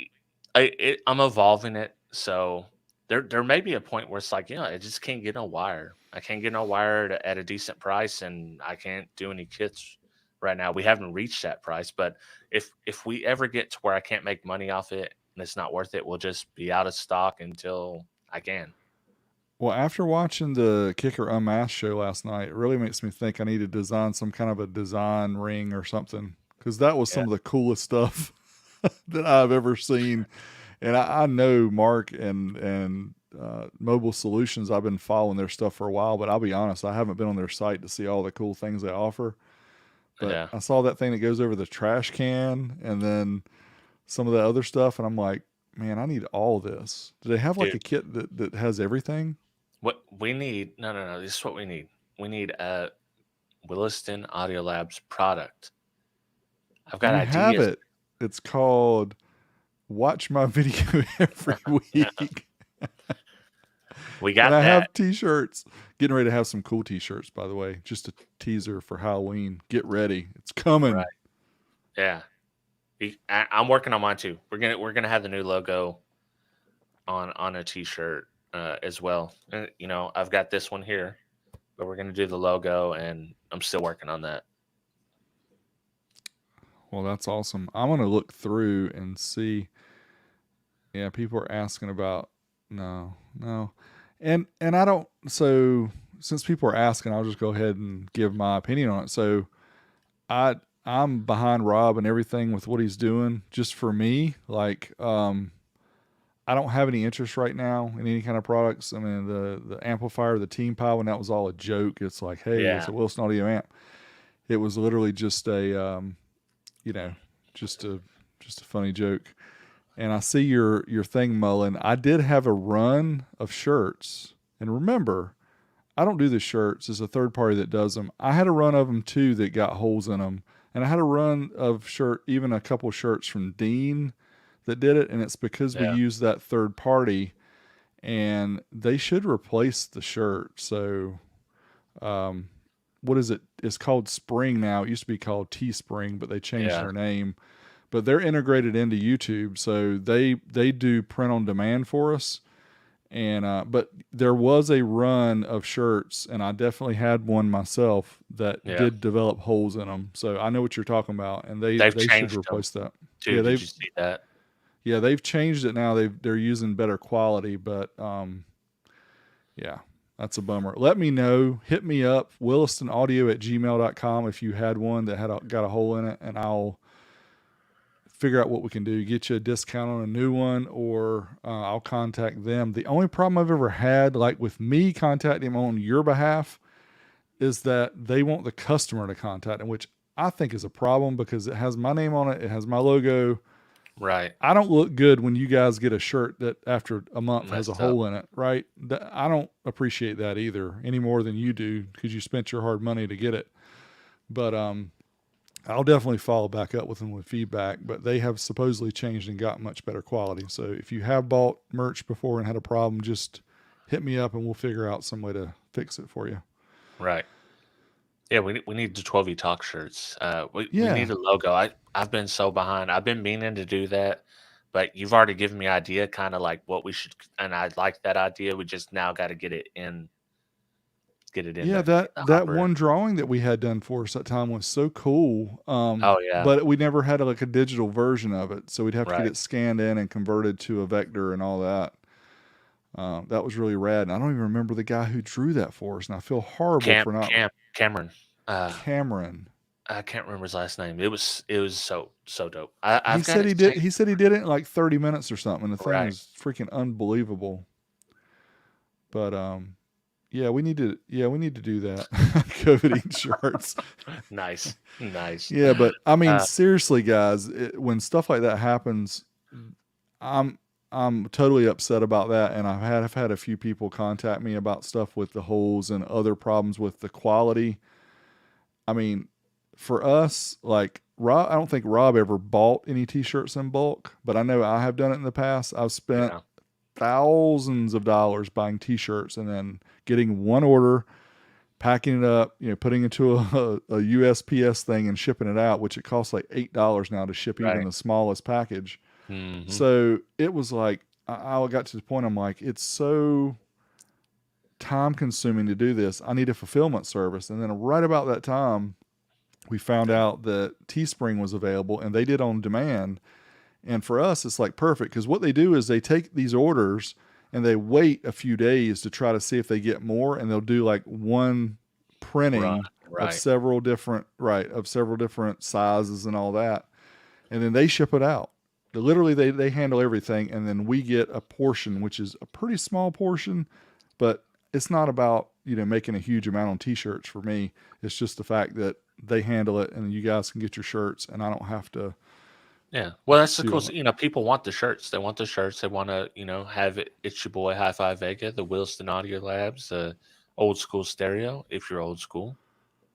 I'm evolving it. So there may be a point where it's like, I just can't get no wire. I can't get no wire at a decent price, and I can't do any kits right now. We haven't reached that price, but if we ever get to where I can't make money off it and it's not worth it, we'll just be out of stock until I can. Well, after watching the Kicker Unmasked show last night, it really makes me think I need to design some kind of a design ring or something because that was Yeah, some of the coolest stuff that I've ever seen. And I know Mark and Mobile Solutions. I've been following their stuff for a while, but I'll be honest, I haven't been on their site to see all the cool things they offer. But yeah, I saw that thing that goes over the trash can, and then some of the other stuff, and I'm like, man, I need all this. Do they have like dude. a kit that has everything? What we need? No, no, no. This is what we need. We need a Williston Audio Labs product. I've got You have ideas. it. It's called Watch My Video Every Week. We And got I that. have t-shirts. Getting ready to have some cool t-shirts, by the way. Just a teaser for Halloween. Get ready. It's Right. coming. Yeah. I'm working on mine too. We're gonna have the new logo on a t-shirt as well. And, I've got this one here, but we're gonna do the logo, and I'm still working on that. Well, that's awesome. I'm going to look through and see. Yeah, people are asking about no, no. And I don't so since people are asking, I'll just go ahead and give my opinion on it. So I I'm behind Rob and everything with what he's doing. Just for me, like I don't have any interest right now in any kind of products. I mean, the amplifier, the Team Pie, when that was all a joke. It's like, hey, it's Yeah. a Wilson Audio amp. It was literally just a you know, just a funny joke. And I see your thing, Mullen. I did have a run of shirts, and remember, I don't do the shirts. It's a third party that does them. I had a run of them too that got holes in them, and I had a run of even a couple shirts from Dean that did it, and it's because we Yeah. used that third party, and they should replace the shirt. So, um, what is it? It's called Spring now. It used to be called Teespring, but they changed Yeah. their name. But they're integrated into YouTube, so they do print on demand for us. And but there was a run of shirts, and I definitely had one myself that Yeah. did develop holes in them. So I know what you're talking about, and they They've they should changed them replace that. too. Yeah, Did they've you see that? yeah they've changed it now. They're using better quality, but yeah, that's a bummer. Let me know. Hit me up, willistonaudio@gmail.com if you had one that got a hole in it, and I'll figure out what we can do. Get you a discount on a new one, or I'll contact them. The only problem I've ever had, like with me contacting them on your behalf, is that they want the customer to contact them, which I think is a problem because it has my name on it. It has my logo. Right. I don't look good when you guys get a shirt that after a month has a Messed up. hole in it, right? I don't appreciate that either any more than you do because you spent your hard money to get it. But I'll definitely follow back up with them with feedback, but they have supposedly changed and got much better quality. So if you have bought merch before and had a problem, just hit me up and we'll figure out some way to fix it for you. Right. Yeah, we need the 12 talk shirts. We Yeah. need a logo. I've been so behind. I've been meaning to do that, but you've already given me idea, kind of like what we should, and I like that idea. We just now got to get it in Yeah, in the that hopper. one drawing that we had done for us that time was so cool. Oh yeah, But we never had like a digital version of it, so we'd have to get right. it scanned in and converted to a vector and all that. That was really rad, and I don't even remember the guy who drew that for us, and I feel horrible for not Cameron. Cameron. I can't remember his last name. It was so dope. He I've got said it he did. saved. He said he did it in like 30 minutes or something. The thing Right. was freaking unbelievable. But yeah, we need to. Yeah, we need to do that. COVID shirts. Nice, nice. Yeah, but I mean, Uh, seriously, guys, when stuff like that happens, I'm I'm totally upset about that. And I've had a few people contact me about stuff with the holes and other problems with the quality. I mean, for us, like Rob, I don't think Rob ever bought any t-shirts in bulk, but I know I have done it in the past. I've spent yeah. thousands of dollars buying t-shirts and then getting one order, packing it up, putting it into a USPS thing and shipping it out, which it costs like $8 now to ship even Right. the smallest package. Hmm. So it was like I got to the point I'm like, it's so time consuming to do this. I need a fulfillment service. And then right about that time, we found Yeah. out that Teespring was available and they did on demand. And for us, it's like perfect because what they do is they take these orders and they wait a few days to try to see if they get more, and they'll do like one Right. printing of Right. several different sizes and all that, and then they ship it out. Literally, they handle everything, and then we get a portion, which is a pretty small portion, but it's not about making a huge amount on t-shirts for me. It's just the fact that they handle it, and you guys can get your shirts, and I don't have to Yeah. Well, that's the do cool. all that. People want the shirts. They want the shirts. They want to, have it. It's your boy HiFiVega, the Wilson Audio Labs, the old school stereo. If you're old school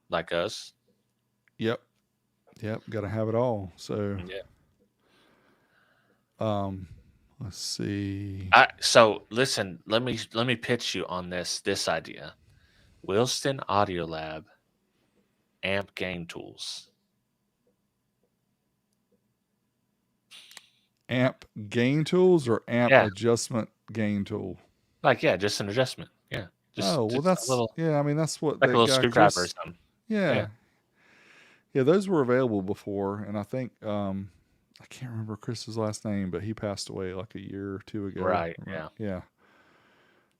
like us, Yep, yep, got to have it all. So, yeah. um, let's see. So listen. Let me pitch you on this idea. Wilson Audio Lab amp gain tools. Amp gain tools or amp Yeah. adjustment gain tool? Like yeah, just an adjustment. Yeah. Oh, well, Just a that's little yeah. I mean, that's what like a that little guy screwdriver or Chris. something. Yeah. Yeah, yeah. Those were available before, and I think I can't remember Chris's last name, but he passed away like a year or two ago. Right. Yeah. Yeah,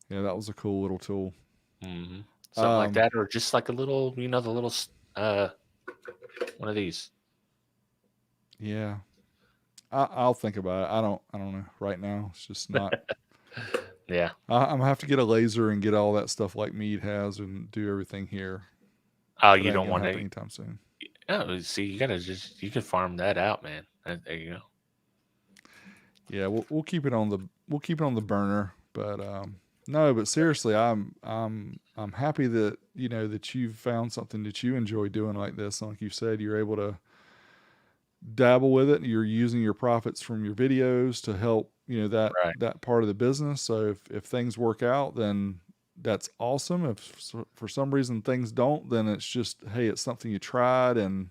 yeah. That was a cool little tool. Hmm. Something like Um, that, or just like a little, the little uh one of these. yeah. I'll think about it. I don't know right now. It's just not. Yeah. I'm gonna have to get a laser and get all that stuff like Mead has and do everything here. Oh, But you that ain't don't gonna want happen to. anytime soon. Oh, see, you can farm that out, man. There you go. Yeah, we'll keep it on the burner. But no, but seriously, I'm happy that that you've found something that you enjoy doing like this. Like you said, you're able to dabble with it. You're using your profits from your videos to help Right. that part of the business. So if things work out, then that's awesome. If for some reason things don't, then it's just hey, it's something you tried and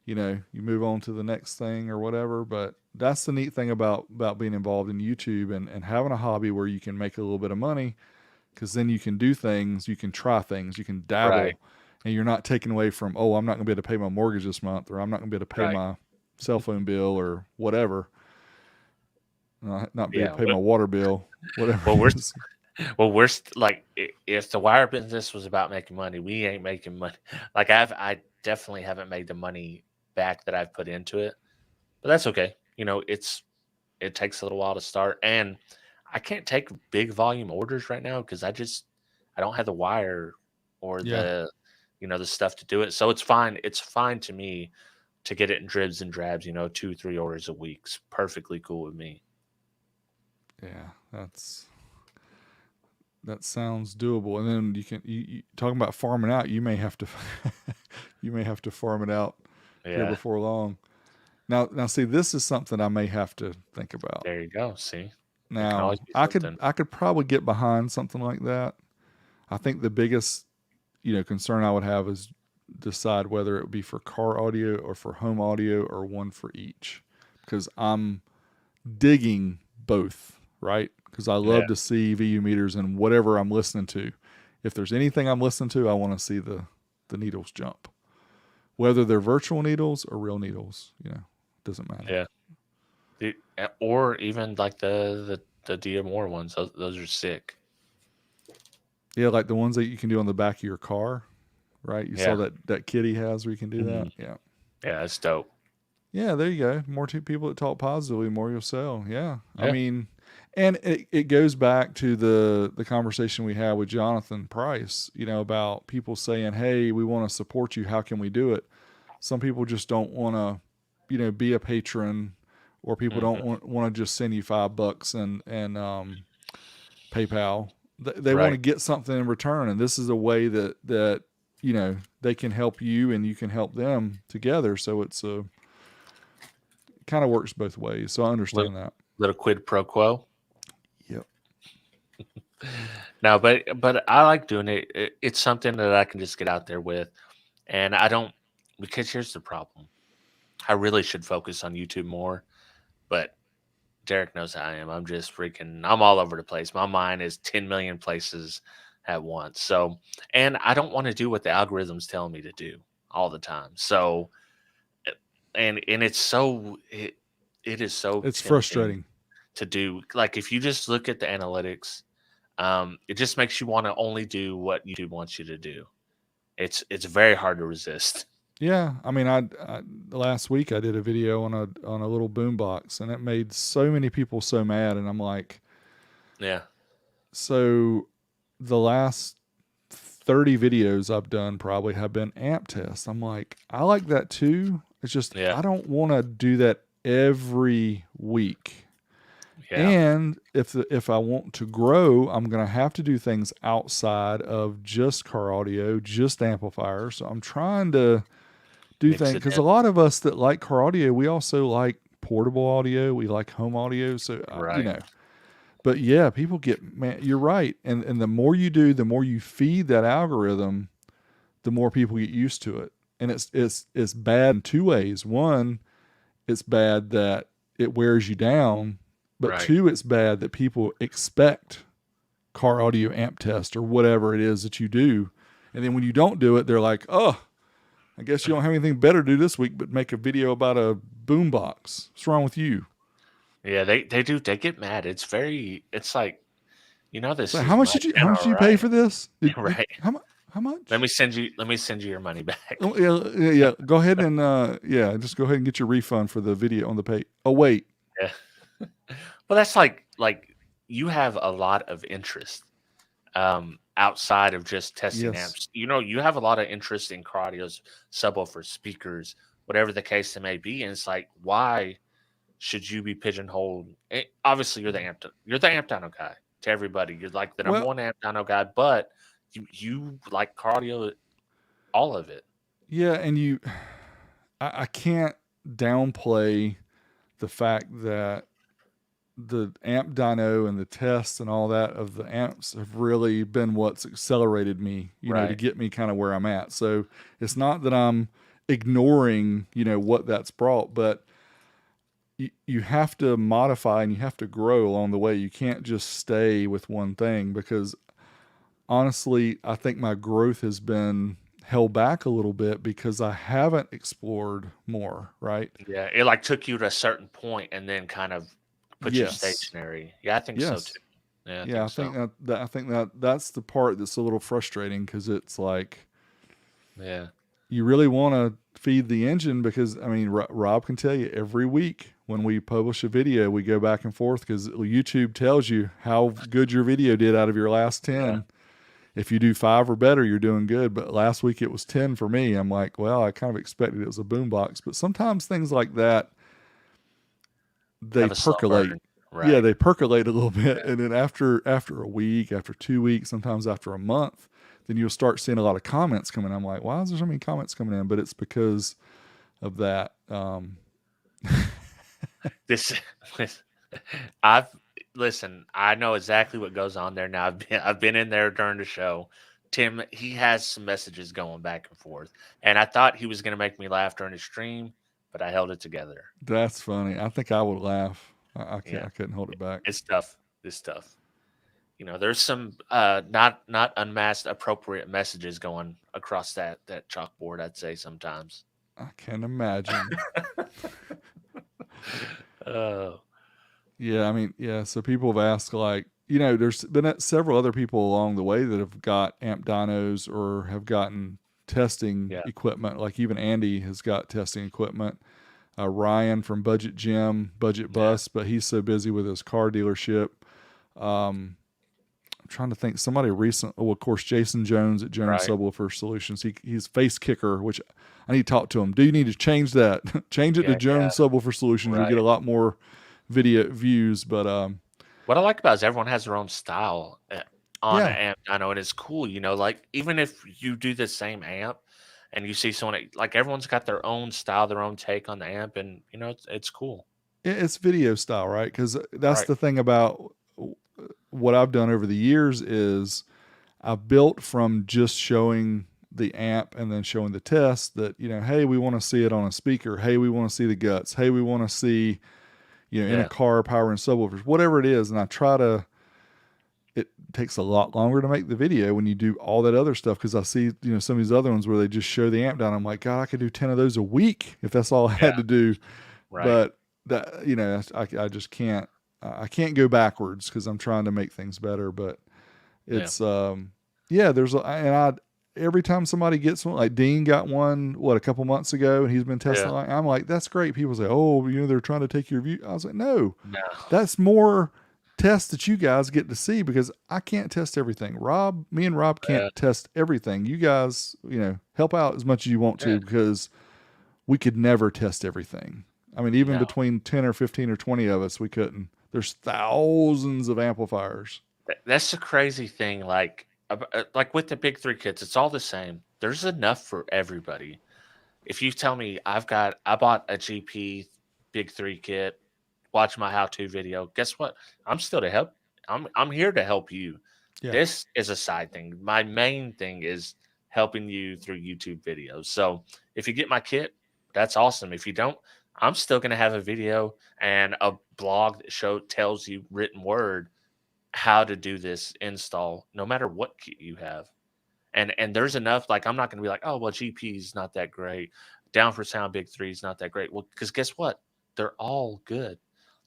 you move on to the next thing or whatever. But that's the neat thing about being involved in YouTube and having a hobby where you can make a little bit of money because then you can do things, you can try things, you can Right. dabble, and you're not taken away from I'm not going to be able to pay my mortgage this month, or I'm not going to be able to pay Right. my cell phone bill or whatever, not be able Yeah. to pay my water bill, whatever Well, it is. like if the wire business was about making money, we ain't making money. Like I definitely haven't made the money back that I've put into it, but that's okay. It takes a little while to start, and I can't take big volume orders right now because I don't have the wire or Yeah, the stuff to do it. So it's fine. It's fine to me to get it in dribs and drabs. 2, 3 orders a week's perfectly cool with me. yeah, that sounds doable. And then you talking about farming out, you may have to you may have to farm it out here Yeah, before long. Now see, this is something I may have to think about. there you go. See, It can always Now, be I could something. I could probably get behind something like that. I think the biggest, concern I would have is decide whether it would be for car audio or for home audio or one for each. Because I'm digging both, right? Because I Yeah. love to see VU meters in whatever I'm listening to. If there's anything I'm listening to, I want to see the needles jump. Whether they're virtual needles or real needles, doesn't matter. Yeah. Or even like the DM ones. Those are sick. Yeah, like the ones that you can do on the back of your car, right? You saw Yeah. that kit he has where you can do that. Mhm. Yeah. Yeah, that's dope. Yeah, there you go. More two people that talk positively, more you'll sell. Yeah. I Yeah. mean, and it goes back to the conversation we had with Jonathan Price, about people saying, hey, we want to support you. How can we do it? Some people just don't want to, be a patron, or people don't Hmm. want to just send you $5 and PayPal. They want Right. to get something in return, and this is a way that they can help you and you can help them together. So it's a kind of works both ways. So I Little, understand that. little quid pro quo. Yep. No, but I like doing it. It's something that I can just get out there with, and I don't, because here's the problem. I really should focus on YouTube more, but Derek knows how I am. I'm just freaking. I'm all over the place. My mind is 10 million places at once. So, and I don't want to do what the algorithm's telling me to do all the time. So, and it is so It's tempting frustrating. to do. Like if you just look at the analytics, it just makes you want to only do what YouTube wants you to do. It's very hard to resist. Yeah, I mean, last week I did a video on a little boombox, and it made so many people so mad, and I'm like, Yeah, so the last 30 videos I've done probably have been amp tests. I'm like, I like that too. It's just yeah, I don't want to do that every week. yeah. And if I want to grow, I'm going to have to do things outside of just car audio, just amplifiers. So I'm trying to do Mix things it because a in. lot of us that like car audio, we also like portable audio, we like home audio. So Right, but yeah, people get man. You're right, and the more you do, the more you feed that algorithm, the more people get used to it. And it's bad in two ways. One, it's bad that it wears you down, but right. two, it's bad that people expect car audio amp test or whatever it is that you do, and then when you don't do it, they're like, oh, I guess you don't have anything better to do this week but make a video about a boombox. What's wrong with you? Yeah, they do. They get mad. It's very. It's like So this how is much my did you how much channel, did you pay right? for this? Right. How much? Let me send you your money Oh, back. yeah, yeah, yeah. Go ahead and yeah, just go ahead and get your refund for the video on the pay. Oh wait, Yeah. Well, that's like you have a lot of interest outside of just testing yes, amps. You have a lot of interest in car audios, subwoofer speakers, whatever the case it may be. And it's like, why should you be pigeonholed? Obviously, you're the amp dyno guy to everybody. You're like the number well, one amp dyno guy, but you like car audio, all of it. yeah, and I can't downplay the fact that the amp dyno and the tests and all that of the amps have really been what's accelerated me, to Right. get me kind of where I'm at. So it's not that I'm ignoring, what that's brought, but you have to modify and you have to grow along the way. You can't just stay with one thing because honestly, I think my growth has been held back a little bit because I haven't explored more, right? Yeah. It like took you to a certain point and then kind of put you Yes. stationary. Yeah, I think so too. Yes. Yeah, I Yeah, think I think so. that's the part that's a little frustrating because it's like Yeah. you really want to feed the engine because I mean Rob can tell you every week when we publish a video we go back and forth because YouTube tells you how good your video did out of your last Yeah. 10. If you do 5 or better, you're doing good. But last week it was 10 for me. I'm like, well, I kind of expected it was a boombox. But sometimes things like that, they Have a slow percolate. burn. Yeah, Right. they percolate a little bit. And then after a week, after 2 weeks, sometimes after a month, then you'll start seeing a lot of comments coming. I'm like, why is there so many comments coming in? But it's because of that. This I've Listen, I know exactly what goes on there now. I've been in there during the show. Tim, he has some messages going back and forth, and I thought he was going to make me laugh during the stream, but I held it together. That's funny. I think I would laugh. I can't. Yeah, I couldn't hold it back. it's tough. It's tough. There's some not unmasked appropriate messages going across that chalkboard. I'd say sometimes. I can imagine. Oh Yeah, I mean, yeah. So people have asked, like, there's been several other people along the way that have got amp dynos or have gotten testing yeah, equipment. Like even Andy has got testing equipment. Ryan from Budget Gym, Budget yeah, Bus, but he's so busy with his car dealership. Um, I'm trying to think. Somebody recent. Oh, of course, Jason Jones at Jones right, Subwoofer Solutions. He's Face Kicker, which I need to talk to him. Do you need to change that? Change it to yeah, yeah, Jones Subwoofer Solutions. You'll get a right. lot more video views. But What I like about it is everyone has their own style on an yeah, amp. I know, and it's cool. Like even if you do the same amp, and you see someone like everyone's got their own style, their own take on the amp, and it's cool. it's video style, right? Because that's Right. the thing about what I've done over the years is I've built from just showing the amp and then showing the test that, hey, we want to see it on a speaker. Hey, we want to see the guts. Hey, we want to see, in a Yeah. car, power and subwoofers, whatever it is. And I try to, it takes a lot longer to make the video when you do all that other stuff. Cause I see, some of these other ones where they just show the amp down. I'm like, God, I could do 10 of those a week if that's all I Yeah. had to do. Right. But that, I just can't, I can't go backwards because I'm trying to make things better. But Yeah. it's yeah, and I every time somebody gets one, like Dean got one a couple months ago, and he's been testing Yeah. it. I'm like, that's great. People say, oh, they're trying to take your view. I was like, no, No. that's more tests that you guys get to see because I can't test everything. Me and Rob can't Yeah. test everything. You guys, help out as much as you want Yeah. to because we could never test everything. I mean, even No. between 10 or 15 or 20 of us, we couldn't. There's thousands of amplifiers. That's the crazy thing. Like with the big three kits, it's all the same. There's enough for everybody. If you tell me I bought a GP big three kit, watch my how-to video, guess what? I'm still to help. I'm here to help you. Yeah. This is a side thing. My main thing is helping you through YouTube videos. So if you get my kit, that's awesome. If you don't, I'm still gonna have a video and a blog that tells you written word how to do this install, no matter what kit you have. And there's enough. Like I'm not going to be like, oh well, GP is not that great. Down for sound, big three is not that great. Well, because guess what? They're all good.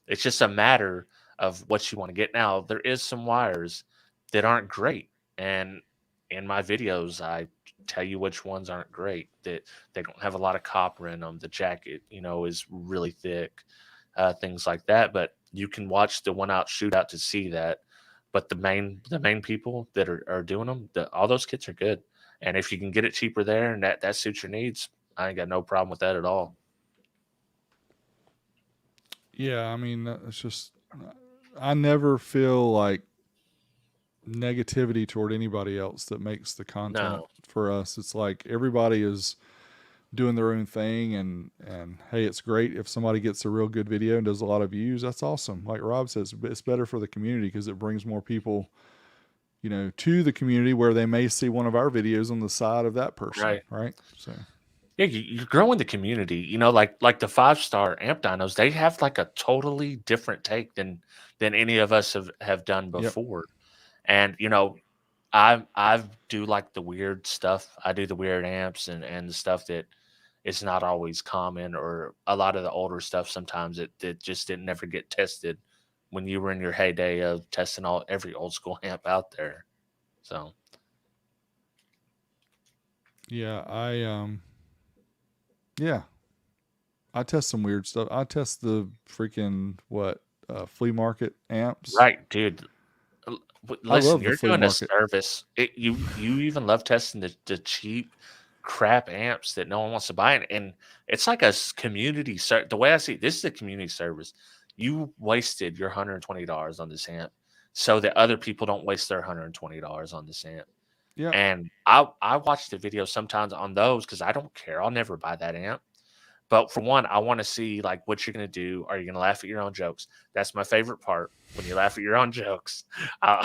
It's just a matter of what you want to get. Now there is some wires that aren't great, and in my videos I tell you which ones aren't great. That they don't have a lot of copper in them. The jacket, is really thick. Things like that. But you can watch the one out shootout to see that. But the main people that are doing them, all those kits are good. And if you can get it cheaper there and that suits your needs, I ain't got no problem with that at all. Yeah, I mean, it's just I never feel like negativity toward anybody else that makes the content No, for us. It's like everybody is doing their own thing, and hey, it's great if somebody gets a real good video and does a lot of views. That's awesome. Like Rob says, it's better for the community because it brings more people, to the community where they may see one of our videos on the side of that person, right? right? So Yeah, you're growing the community. Like the 5 star amp dynos, they have like a totally different take than any of us have done yep, before. And I do like the weird stuff. I do the weird amps and the stuff that is not always common, or a lot of the older stuff. Sometimes it just didn't never get tested when you were in your heyday of testing every old school amp out there. So yeah, yeah, I test some weird stuff. I test the freaking flea market amps. right, dude. I Listen, love the you're flea doing a market. service. You even love testing the cheap crap amps that no one wants to buy, and it's like a community. The way I see it, this is a community service. You wasted your $120 on this amp, so that other people don't waste their $120 on this amp. Yep. And I watch the video sometimes on those because I don't care. I'll never buy that amp. But for one, I want to see like what you're gonna do. Are you gonna laugh at your own jokes? That's my favorite part when you laugh at your own jokes. Uh,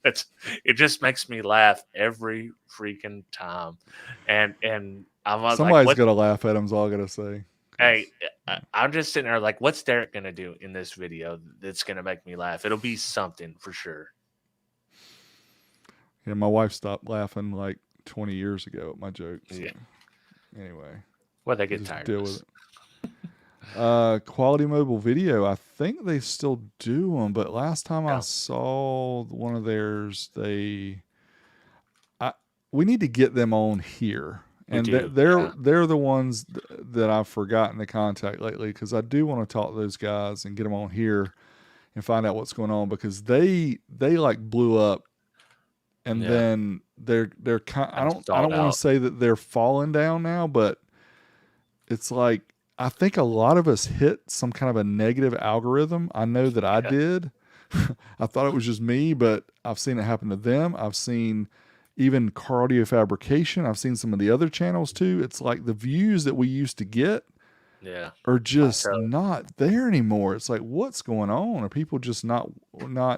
it's it just makes me laugh every freaking time. And I was like, Somebody's what? got to laugh at him, is all I got to say. Hey, 'Cause, I'm just sitting there like, what's Derek gonna do in this video that's gonna make me laugh? It'll be something for sure. yeah, my wife stopped laughing like 20 years ago at my jokes. So Yeah. anyway, Well, they you get just tired of deal with us. it. Quality Mobile Video. I think they still do them, but last time I Yeah, saw one of theirs, I, we need to get them on here, we and do. they're Yeah, they're the ones that I've forgotten to contact lately because I do want to talk to those guys and get them on here and find out what's going on because they like blew up and yeah. then they're kind. Kind of I stalled don't want to out. say that they're falling down now, but it's like I think a lot of us hit some kind of a negative algorithm. I know that I Yeah, did. I thought it was just me, but I've seen it happen to them. I've seen even car audio fabrication. I've seen some of the other channels too. It's like the views that we used to get yeah. are just Plateau. not there anymore. It's like what's going on? Are people just not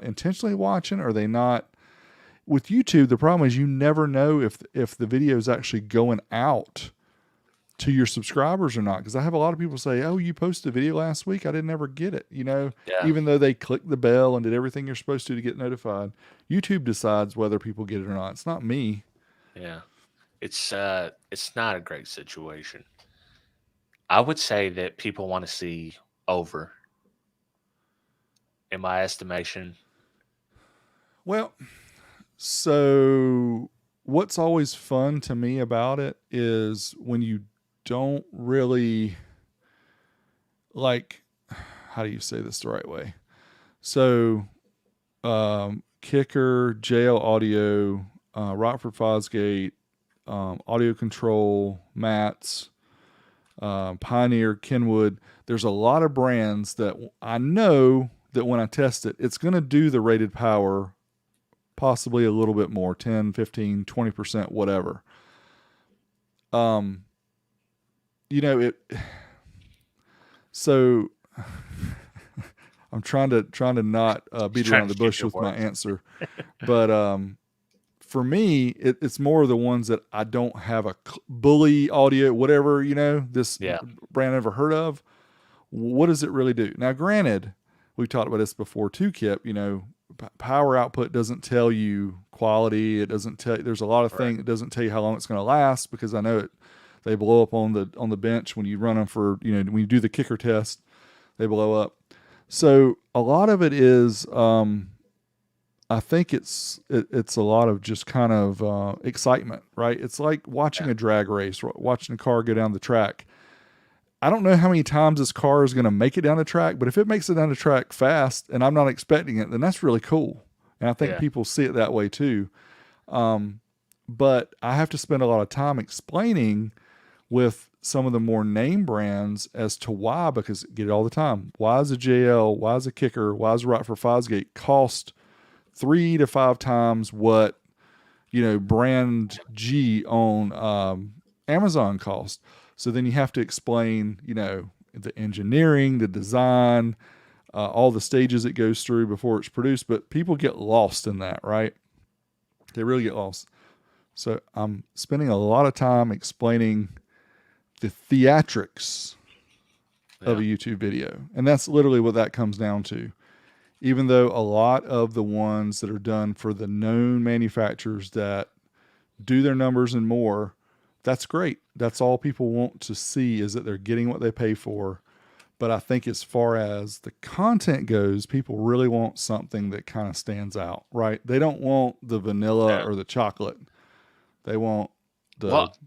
intentionally watching? Are they not with YouTube? The problem is you never know if the video is actually going out to your subscribers or not because I have a lot of people say, "Oh, you posted a video last week. I didn't ever get it." Yeah, Even though they clicked the bell and did everything you're supposed to get notified, YouTube decides whether people get it or not. It's not me. yeah. It's not a great situation. I would say that people want to see over, in my estimation. Well, so what's always fun to me about it is when you don't really like how do you say this the right way? So Kicker, JL Audio, Rockford Fosgate, Audio Control, Mats, Pioneer, Kenwood. There's a lot of brands that I know that when I test it, it's going to do the rated power possibly a little bit more 10, 15, 20%, whatever. Um, it. So I'm trying to not Just beat trying around to the choose bush your with my words. answer, but for me, it's more the ones that I don't have a bully audio, whatever, this Yeah, brand I never heard of. What does it really do? Now, granted, we've talked about this before too, Kip. Power output doesn't tell you quality. It doesn't tell. There's a lot of right. things. It doesn't tell you how long it's going to last because I know it. They blow up on the bench when you run them for when you do the kicker test. They blow up. So a lot of it is I think it's a lot of just kind of excitement, right? It's like watching Yeah, a drag race, watching a car go down the track. I don't know how many times this car is going to make it down the track, but if it makes it down the track fast and I'm not expecting it, then that's really cool. And I think yeah, people see it that way too. Um, but I have to spend a lot of time explaining with some of the more name brands as to why, because get it all the time. Why is a JL, why is a kicker, why is a Rockford Fosgate cost 3 to 5 times what brand G on Amazon cost. So then you have to explain the engineering, the design, all the stages it goes through before it's produced. But people get lost in that, right? They really get lost. So I'm spending a lot of time explaining the theatrics of yeah, a YouTube video, and that's literally what that comes down to. Even though a lot of the ones that are done for the known manufacturers that do their numbers and more, that's great. That's all people want to see is that they're getting what they pay for. But I think as far as the content goes, people really want something that kind of stands out, right? They don't want the vanilla yeah. or the chocolate. They want the Well,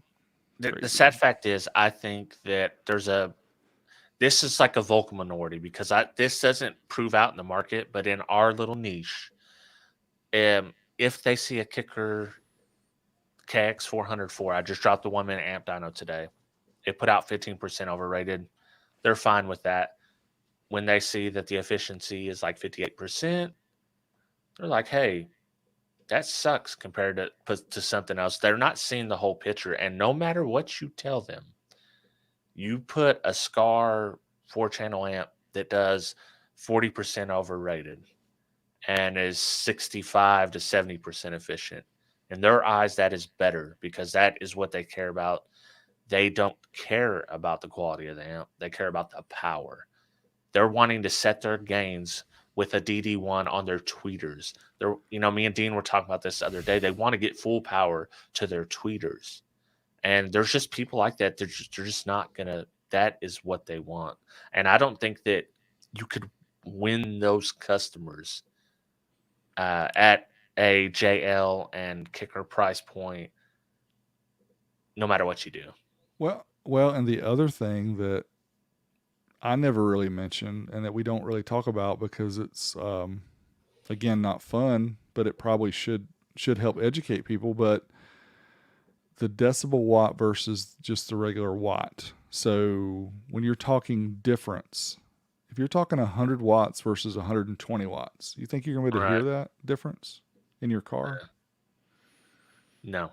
the sad crazy. fact is, I think that this is like a vocal minority because this doesn't prove out in the market, but in our little niche, if they see a kicker KX 404, I just dropped the 1 minute amp dyno today. It put out 15% overrated. They're fine with that. When they see that the efficiency is like 58%, they're like, hey, that sucks compared to something else. They're not seeing the whole picture. And no matter what you tell them, You put a Scar 4-channel amp that does 40% overrated and is 65 to 70% efficient. In their eyes, that is better because that is what they care about. They don't care about the quality of the amp. They care about the power. They're wanting to set their gains with a DD1 on their tweeters. They're, me and Dean were talking about this the other day. They want to get full power to their tweeters. And there's just people like that. They're just not going to, that is what they want. And I don't think that you could win those customers at a JL and kicker price point, no matter what you do. Well, and the other thing that I never really mention and that we don't really talk about because it's again not fun, but it probably should help educate people. But the decibel watt versus just the regular watt. So when you're talking difference, if you're talking 100 watts versus 120 watts, you think you're going to be able to hear that difference in your car? No,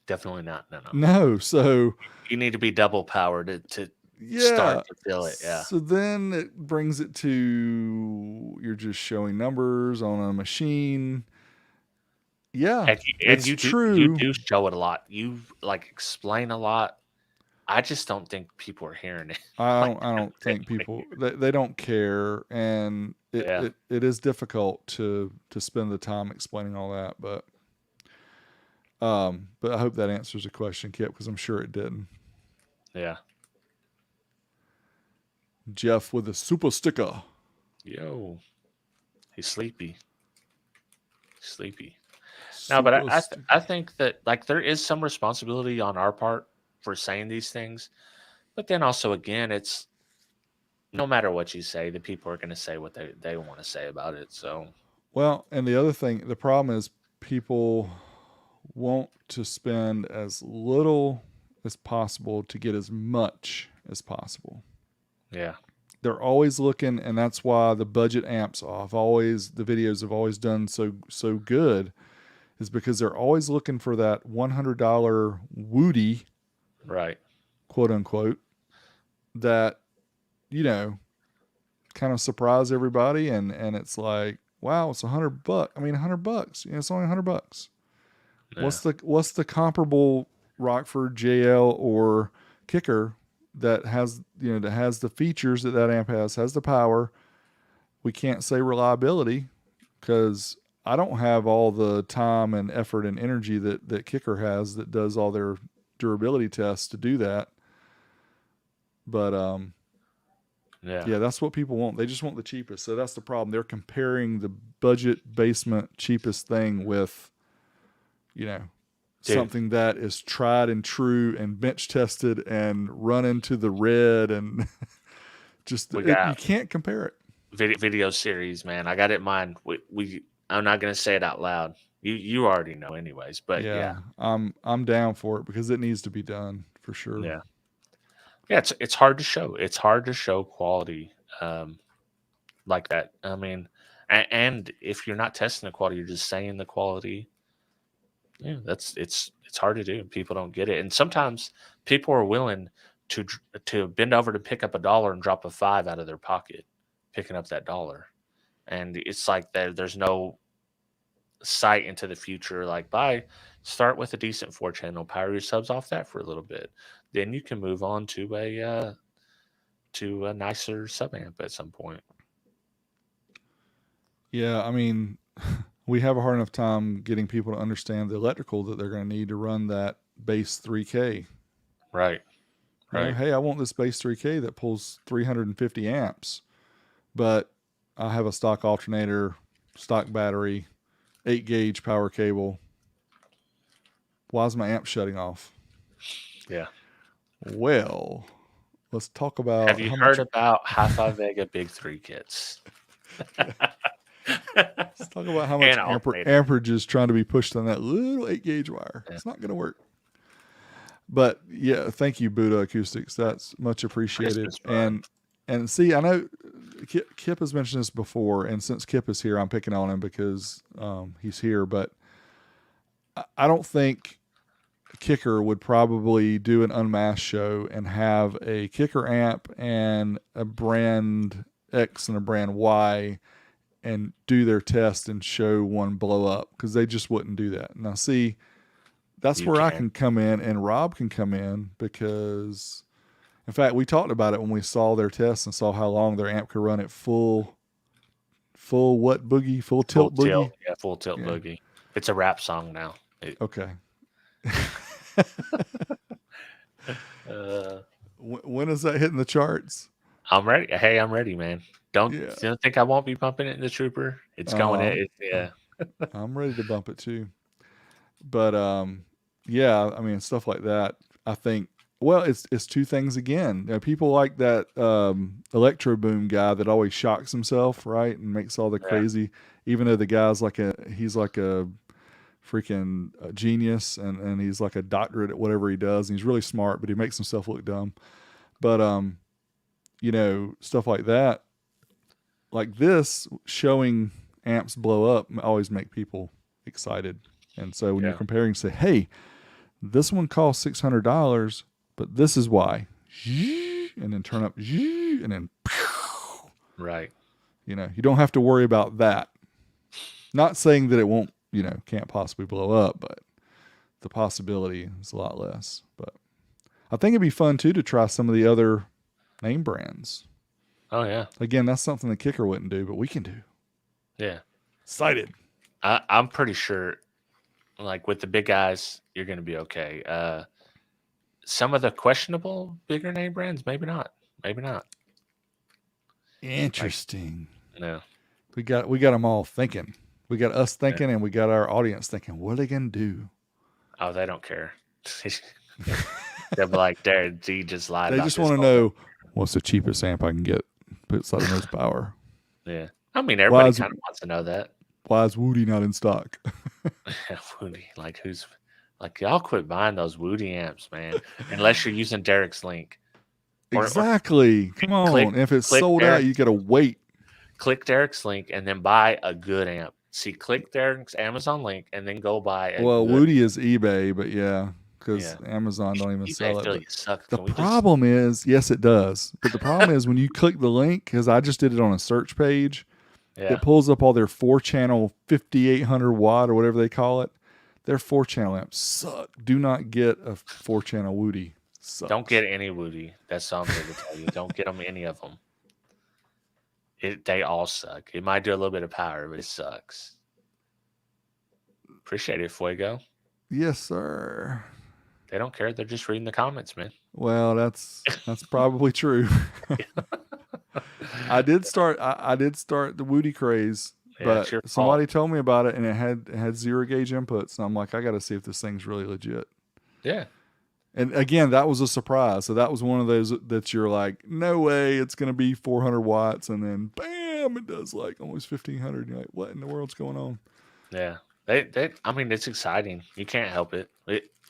definitely not. No. So you need to be double powered to start to feel it. Yeah. So then it brings it to you're just showing numbers on a machine. Yeah, and you true. You do show it a lot. You explain a lot. I just don't think people are hearing it. I don't think people they don't care, and it is difficult to spend the time explaining all that. But I hope that answers the question, Kip, because I'm sure it didn't. Yeah. Jeff with a super sticker. Yo, he's sleepy. No, but I think that there is some responsibility on our part for saying these things, but then also again, it's no matter what you say, the people are going to say what they want to say about it. So, well, and the other thing, the problem is people want to spend as little as possible to get as much as possible. Yeah. They're always looking, and that's why the budget amps the videos have always done so good, is because they're always looking for that $100 Woody, right, quote unquote, that kind of surprise everybody, and it's like, wow, it's $100. I mean, $100. It's only $100. Yeah. What's the comparable Rockford JL or kicker that has the features that amp has the power? We can't say reliability because I don't have all the time and effort and energy that kicker has that does all their durability tests to do that. But yeah, that's what people want. They just want the cheapest. So that's the problem. They're comparing the budget basement cheapest thing with something that is tried and true and bench tested and run into the red, and just you can't compare it. Video series, man. I got it in mind. I'm not going to say it out loud. You already know anyways, but yeah. I'm down for it because it needs to be done for sure. Yeah. Yeah, it's hard to show. It's hard to show quality like that. I mean, and if you're not testing the quality, you're just saying the quality. Yeah, it's hard to do. People don't get it, and sometimes people are willing to bend over to pick up $1 and drop a $5 out of their pocket, picking up that $1, and it's like there's no sight into the future. Like, start with a decent 4-channel, power your subs off that for a little bit, then you can move on to a nicer sub amp at some point. Yeah, I mean, we have a hard enough time getting people to understand the electrical that they're going to need to run that base 3K. Right. Hey, I want this base 3K that pulls 350 amps, but I have a stock alternator, stock battery, 8-gauge power cable. Why is my amp shutting off? Yeah. Well, let's talk about. Have you heard about HiFiVega Big 3 kits? Let's talk about how much amperage is trying to be pushed on that little 8-gauge wire. Yeah. It's not going to work. But yeah, thank you, Buddha Acoustics. That's much appreciated. And see, I know Kip has mentioned this before, and since Kip is here, I'm picking on him because he's here. But I don't think Kicker would probably do an unmasked show and have a Kicker amp and a brand X and a brand Y and do their test and show one blow up because they just wouldn't do that. Now, see, that's You where I can. can come in and Rob can come in because, in fact, we talked about it when we saw their test and saw how long their amp could run at full what boogie, full Full tilt tilt. boogie. Yeah, full tilt Yeah. boogie. It's a rap song now. Okay. Uh, When is that hitting the charts? I'm ready. Hey, I'm ready, man. Don't Yeah. you don't think I won't be pumping it in the Trooper? It's going in. Um, Yeah. I'm ready to bump it too. But yeah, I mean stuff like that. I think well, it's two things again. You know, people like that electro boom guy that always shocks himself, right, and makes all the Yeah. crazy. Even though the guy's he's like a freaking genius and he's like a doctorate at whatever he does, and he's really smart, but he makes himself look dumb. But you know, stuff like that, like this, showing amps blow up always make people excited. And so when you're Yeah. comparing, say, hey, this one costs $600, but this is why. And then turn up, and then, Right. you know, you don't have to worry about that. Not saying that it won't, you know, can't possibly blow up, but the possibility is a lot less. But I think it'd be fun too to try some of the other name brands. Oh yeah. Again, that's something the Kicker wouldn't do, but we can do. Yeah. Excited. I'm pretty sure, like with the big guys, you're going to be okay. Some of the questionable bigger name brands, maybe not. Maybe not. Interesting. No. We got them all thinking. We got us thinking, and we got our audience thinking. What are they gonna do? Oh, they don't care. They'll be like, "There, Z just lied." They about just this want to whole know what's the cheapest amp I can get. Puts out the most power. thing." Yeah. I mean, Why everybody is kind of wants to know that. why is Woody not in stock? Woody, like who's like y'all quit buying those Woody amps, man. Unless you're using Derek's link. Or Exactly. Come click on. If it's click sold out, Derek you gotta wait. click Derek's link and then buy a good amp. See, click Derek's Amazon link and then go buy a Well, good. Woody is eBay, but yeah, because Yeah. Amazon don't even eBay sell it. But affiliate sucks. the Can we just problem is, yes, it does. But the problem is when you click the link, because I just did it on a search page, yeah. it pulls up all their 4-channel 5800 watt or whatever they call it. Their 4-channel amps suck. Do not get a 4-channel Woody. Sucks. Don't get any Woody. That's all I'm going to tell you. Don't get them any of them. They all suck. It might do a little bit of power, but it sucks. Appreciate it, Fuego. Yes, sir. They don't care. They're just reading the comments, man. Well, that's probably true. I did start the Woody craze, Yeah, it's your but fault. somebody told me about it and it had 0 gauge inputs, and I'm like, I got to see if this thing's really legit. Yeah. And again, that was a surprise. So that was one of those that you're like, no way, it's going to be 400 watts, and then bam, it does like almost 1500. And you're like, what in the world's going on? Yeah. I mean, it's exciting. You can't help it.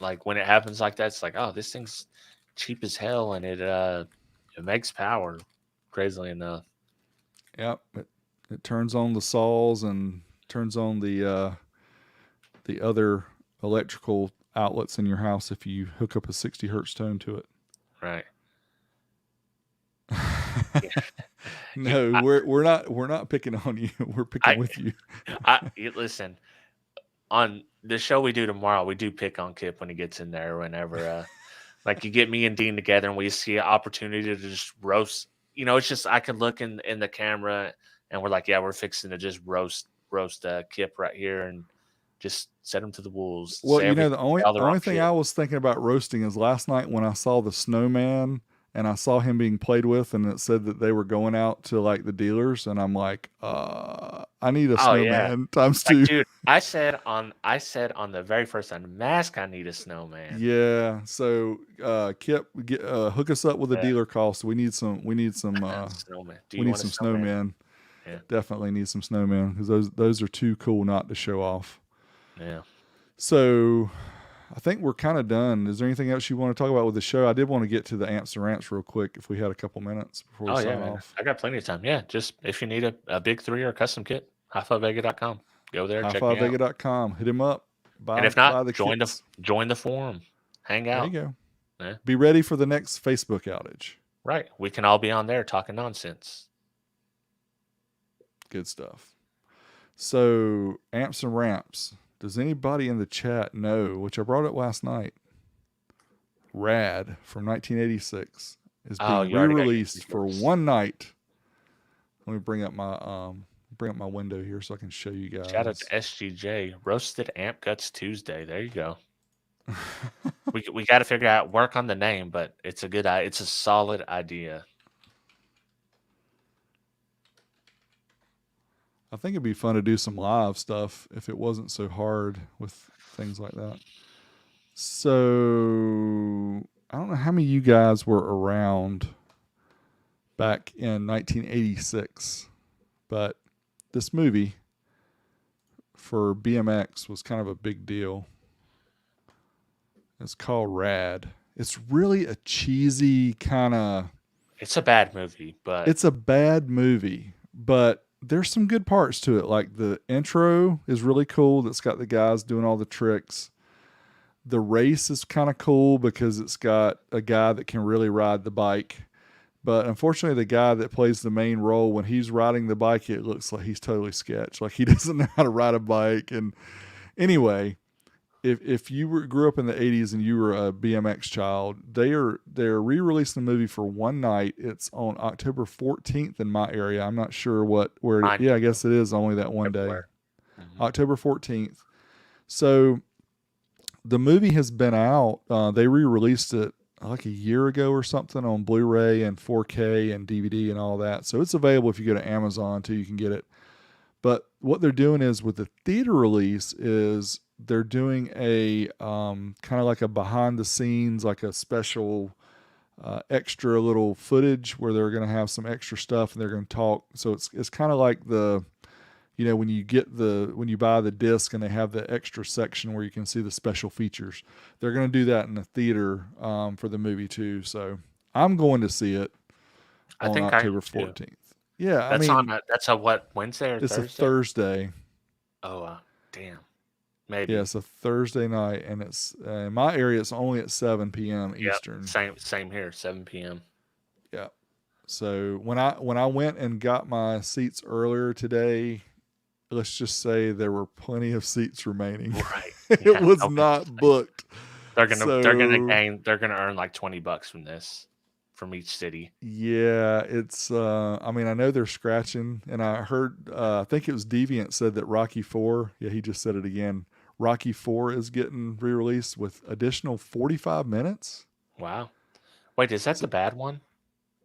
Like when it happens like that, it's like, oh, this thing's cheap as hell, and it makes power. Crazily enough. Yep, it turns on the saws and turns on the other electrical outlets in your house if you hook up a 60 hertz tone to it. Right. No, we're not picking on you. We're picking with you. Listen, on the show we do tomorrow, we do pick on Kip when he gets in there. Whenever, like, you get me and Dean together, and we see an opportunity to just roast. You know, it's just I can look in the camera, and we're like, yeah, we're fixing to just roast Kip right here, and just set him to the wolves. Well, say you know, everything, all the the wrong only thing shit. I was thinking about roasting is last night when I saw the snowman and I saw him being played with, and it said that they were going out to like the dealers, and I'm like, I need a Oh yeah, snowman times like, 2. dude, I said on the very first unmask, I need a snowman. Yeah. So, Kip, hook us up with a Yeah. dealer call. So we need some Snowman. Do we you need want a some snowman? snowmen. Yeah. Definitely need some snowmen because those are too cool not to show off. Yeah. So I think we're kind of done. Is there anything else you want to talk about with the show? I did want to get to the amps and rants real quick if we had a couple minutes before we Oh yeah, sign man. off. I got plenty of time. Yeah, just if you need a big 3 or a custom kit, HiFiVega.com. Go there, check me out. HiFiVega.com. Hit him up. And if Buy not, the kits. join the forum, hang There you out. go. Yeah, Be ready for the next Facebook outage. right. We can all be on there talking nonsense. Good stuff. So, amps and ramps. Does anybody in the chat know, which I brought up last night, Rad from 1986 is Oh, being you already got your re-released for t-shirts. one night. Let me bring up my window here so I can show you Shout out to guys. SGJ. Roasted Amp Guts Tuesday. There you go. We got to figure out work on the name, but it's it's a solid idea. I think it'd be fun to do some live stuff if it wasn't so hard with things like that. So I don't know how many of you guys were around back in 1986, but this movie for BMX was kind of a big deal. It's called Rad. It's really a cheesy kind of. It's a bad movie, but It's a bad movie, but there's some good parts to it. Like the intro is really cool. That's got the guys doing all the tricks. The race is kind of cool because it's got a guy that can really ride the bike. But unfortunately, the guy that plays the main role, when he's riding the bike, it looks like he's totally sketch. Like he doesn't know how to ride a bike. And anyway, if you grew up in the 80s and you were a BMX child, they're re-releasing the movie for one night. It's on October 14th in my area. I'm not sure where mine yeah, I guess it is only that one day. everywhere. Mhm. October 14th. So the movie has been out. They re-released it like a year ago or something on Blu-ray and 4K and DVD and all that. So it's available if you go to Amazon too. You can get it. But what they're doing is with the theater release is they're doing a kind of like a behind the scenes, like a special extra little footage where they're going to have some extra stuff and they're going to talk. So it's kind of like when you buy the disc and they have the extra section where you can see the special features. They're going to do that in the theater for the movie too. So I'm going to see it I on think I am October too. 14th. Yeah, I mean, That's a what, Wednesday or it's a Thursday? Thursday. Oh, damn. Yeah, Maybe. it's a Thursday night, and it's in my area. It's only at 7 p.m. Yep. Eastern. Same here, 7 p.m. Yeah. So when I went and got my seats earlier today, let's just say there were plenty of seats remaining. Right. It Yeah. was Okay. not booked. They're gonna earn like $20 from this, from each city. Yeah, it's I mean, I know they're scratching, and I heard I think it was Deviant said that Rocky 4, yeah, he just said it again. Rocky 4 is getting re-released with additional 45 minutes. Wow. Wait, is that So, the bad one?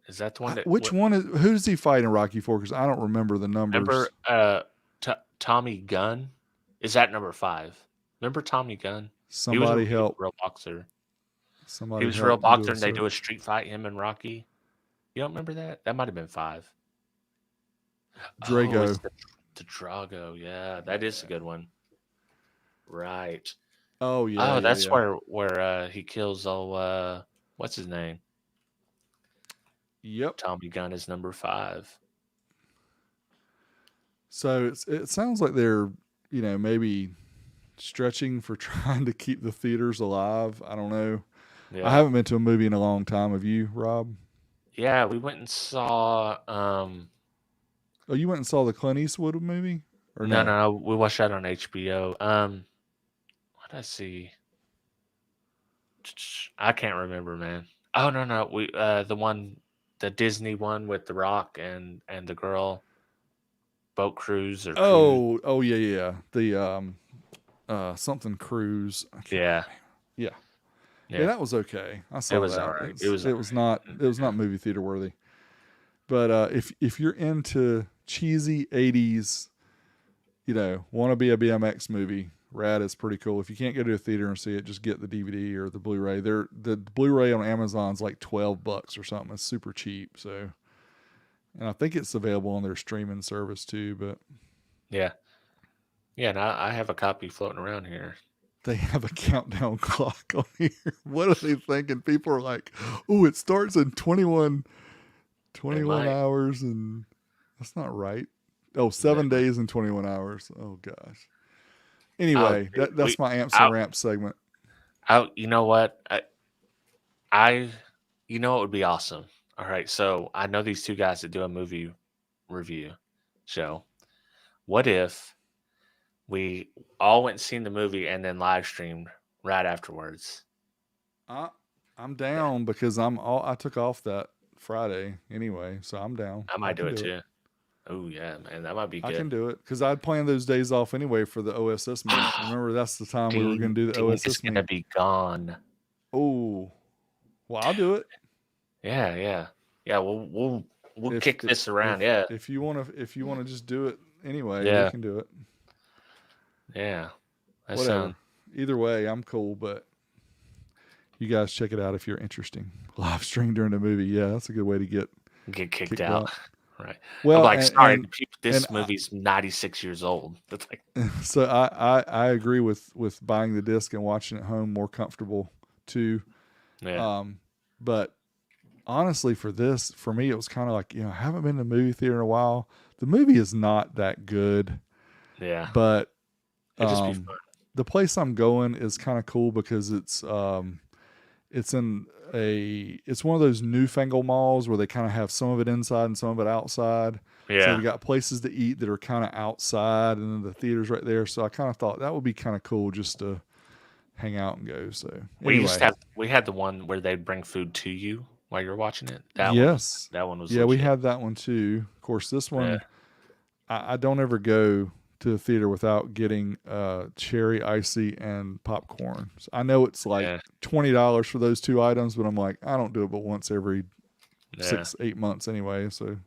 Is that the one that which one is who does he fight in Rocky 4 cuz I don't remember the remember numbers. Tommy Gunn? Is that number 5? Remember Tommy Gunn? Somebody He was help. a real boxer. He Somebody was a real help do boxer a and they do a search. street fight, him and Rocky. You don't remember that? That might have been 5. Oh, Drago. it's the Drago. Yeah, that is a good one. Right. Oh yeah, Oh, yeah, that's yeah. where he kills what's his name? Yep. Tommy Gunn is number 5. So it sounds like they're, maybe stretching for trying to keep the theaters alive. I don't know. I Yeah. haven't been to a movie in a long time. Have you, Rob? Yeah, we went and saw Oh, you went and saw the Clint Eastwood movie, or no, no? no, no, we watched that on HBO. What did I see? I can't remember, man. Oh no, no, we the Disney one with The Rock and the girl, boat cruise or cruise. Oh, yeah, yeah. The something cruise. I can't Yeah, remember. Yeah, yeah, yeah, that was okay. I it saw was that. all right. It It's was all it was not right. it was not movie theater worthy. But if you're into cheesy '80s, want to be a BMX movie, Rad is pretty cool. If you can't go to a theater and see it, just get the DVD or the Blu-ray. The Blu-ray on Amazon's like $12 or something. It's super cheap. So, and I think it's available on their streaming service too. But Yeah, yeah, and I have a copy floating around here. they have a countdown clock on here. What are they thinking? People are like, "Oh, it starts in 21 They 21 might, hours," and that's not right. Oh, they 7 might. days and 21 hours. Oh gosh. Oh, Anyway, dude, that's my amps and I, ramps segment. you know what? I, you know, it would be awesome. All right, so I know these two guys that do a movie review show. What if we all went and seen the movie and then live streamed right afterwards? I, I'm Yeah, down because I took off that Friday anyway, so I'm down. I I might do can it do it. too. Oh yeah, man, that might be I can good. do it because I'd planned those days off anyway for the OSS meet. Remember, that's the time we were going Dink, to do the Dink's OSS gonna meet. be gone. Oh, well, I'll do it Yeah, yeah, yeah. We'll if kick this around. Yeah, if you want to just do it anyway, we yeah, can do it. yeah. That sounds Whatever. Either way, I'm cool. But you guys check it out if you're interesting. Live stream during the movie. Yeah, that's a good way to get get kicked kicked out. out. Right. I'm Well, like, sorry, the people, and this movie's 96 years old. It's like, so I agree with buying the disc and watching at home more comfortable too. yeah, Um, but honestly, for me, it was kind of like I haven't been to the movie theater in a while. The movie is not that good, yeah. but It'd just be um, fun. the place I'm going is kind of cool because it's in it's one of those newfangled malls where they kind of have some of it inside and some of it outside. So Yeah. they got places to eat that are kind of outside, and then the theater's right there. So I kind of thought that would be kind of cool just to hang out and go. So anyway, We had the one where they'd bring food to you while you're watching it. yes, That one was yeah, we legit. had that one too. Of course, this Yeah. one I don't ever go to the theater without getting cherry icy and popcorn. So I know it's like Yeah. $20 for those two items, but I'm like, I don't do it but once every Yeah. 6-8 months anyway. So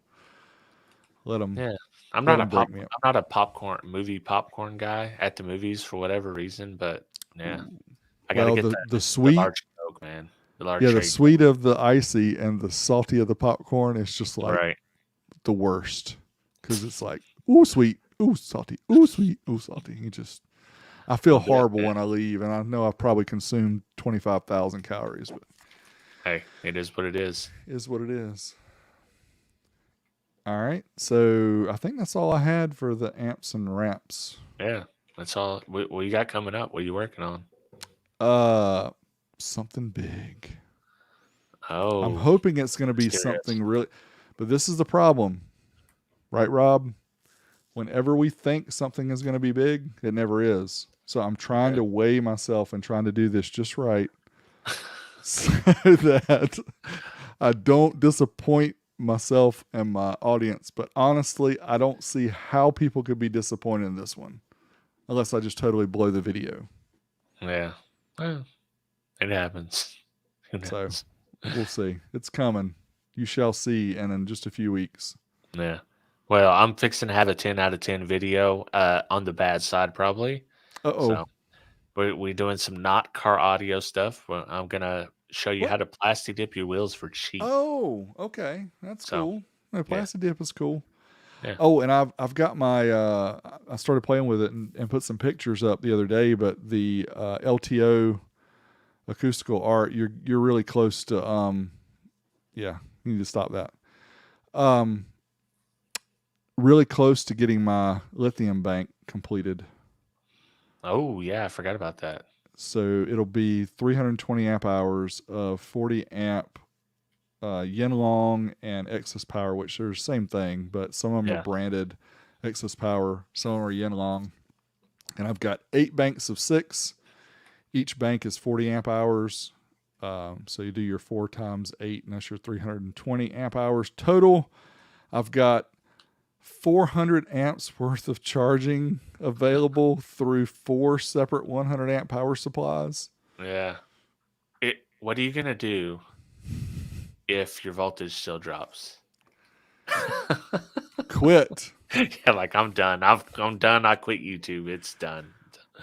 let them Yeah. break me up. I'm not a movie popcorn guy at the movies for whatever reason, but yeah. Ooh. I got to Well, get the the sweet, large Coke, man. The large yeah, the cherry. sweet of the icy and the salty of the popcorn is just like Right. the worst because it's like ooh sweet, ooh salty, ooh sweet, ooh salty. I feel I'll do it. horrible Yeah. when I leave, and I know I've probably consumed 25,000 calories, but Hey, it is what it is. is what it is. All right, so I think that's all I had for the amps and ramps. Yeah. That's all. What you got coming up? What are you working on? Uh, something big. I'm Oh, hoping it's going to be mysterious. something really, but this is the problem, right, Rob? Whenever we think something is going to be big, it never is. So I'm trying Yeah. to weigh myself and trying to do this just right so that I don't disappoint myself and my audience. But honestly, I don't see how people could be disappointed in this one unless I just totally blow the video. Yeah. Well, it happens. Who So knows? we'll see. It's coming. You shall see, and in just a few weeks. Yeah. Well, I'm fixing to have a 10 out of 10 video on the bad side, probably. Uh oh. So we're doing some not car audio stuff. Well, I'm going to show you What? how to plastic dip your wheels for cheap. Oh, okay. That's So, cool. No, yeah. plastic dip is cool. Yeah. Oh, and I've got my I started playing with it and put some pictures up the other day, but the LTO acoustical art, you're really close to yeah, you need to stop that. Um really close to getting my lithium bank completed. Oh, yeah. I forgot about that. So it'll be 320 amp hours of 40 amp yin long and excess power, which are the same thing, but some of them are Yeah. branded excess power, some of them are yin long. And I've got 8 banks of 6. Each bank is 40 amp hours. So you do your 4 times 8, and that's your 320 amp hours total. I've got 400 amps worth of charging available through 4 separate 100 amp power supplies. Yeah. What are you going to do if your voltage still drops? Quit. Yeah, like I'm done. I'm done. I quit YouTube. It's done.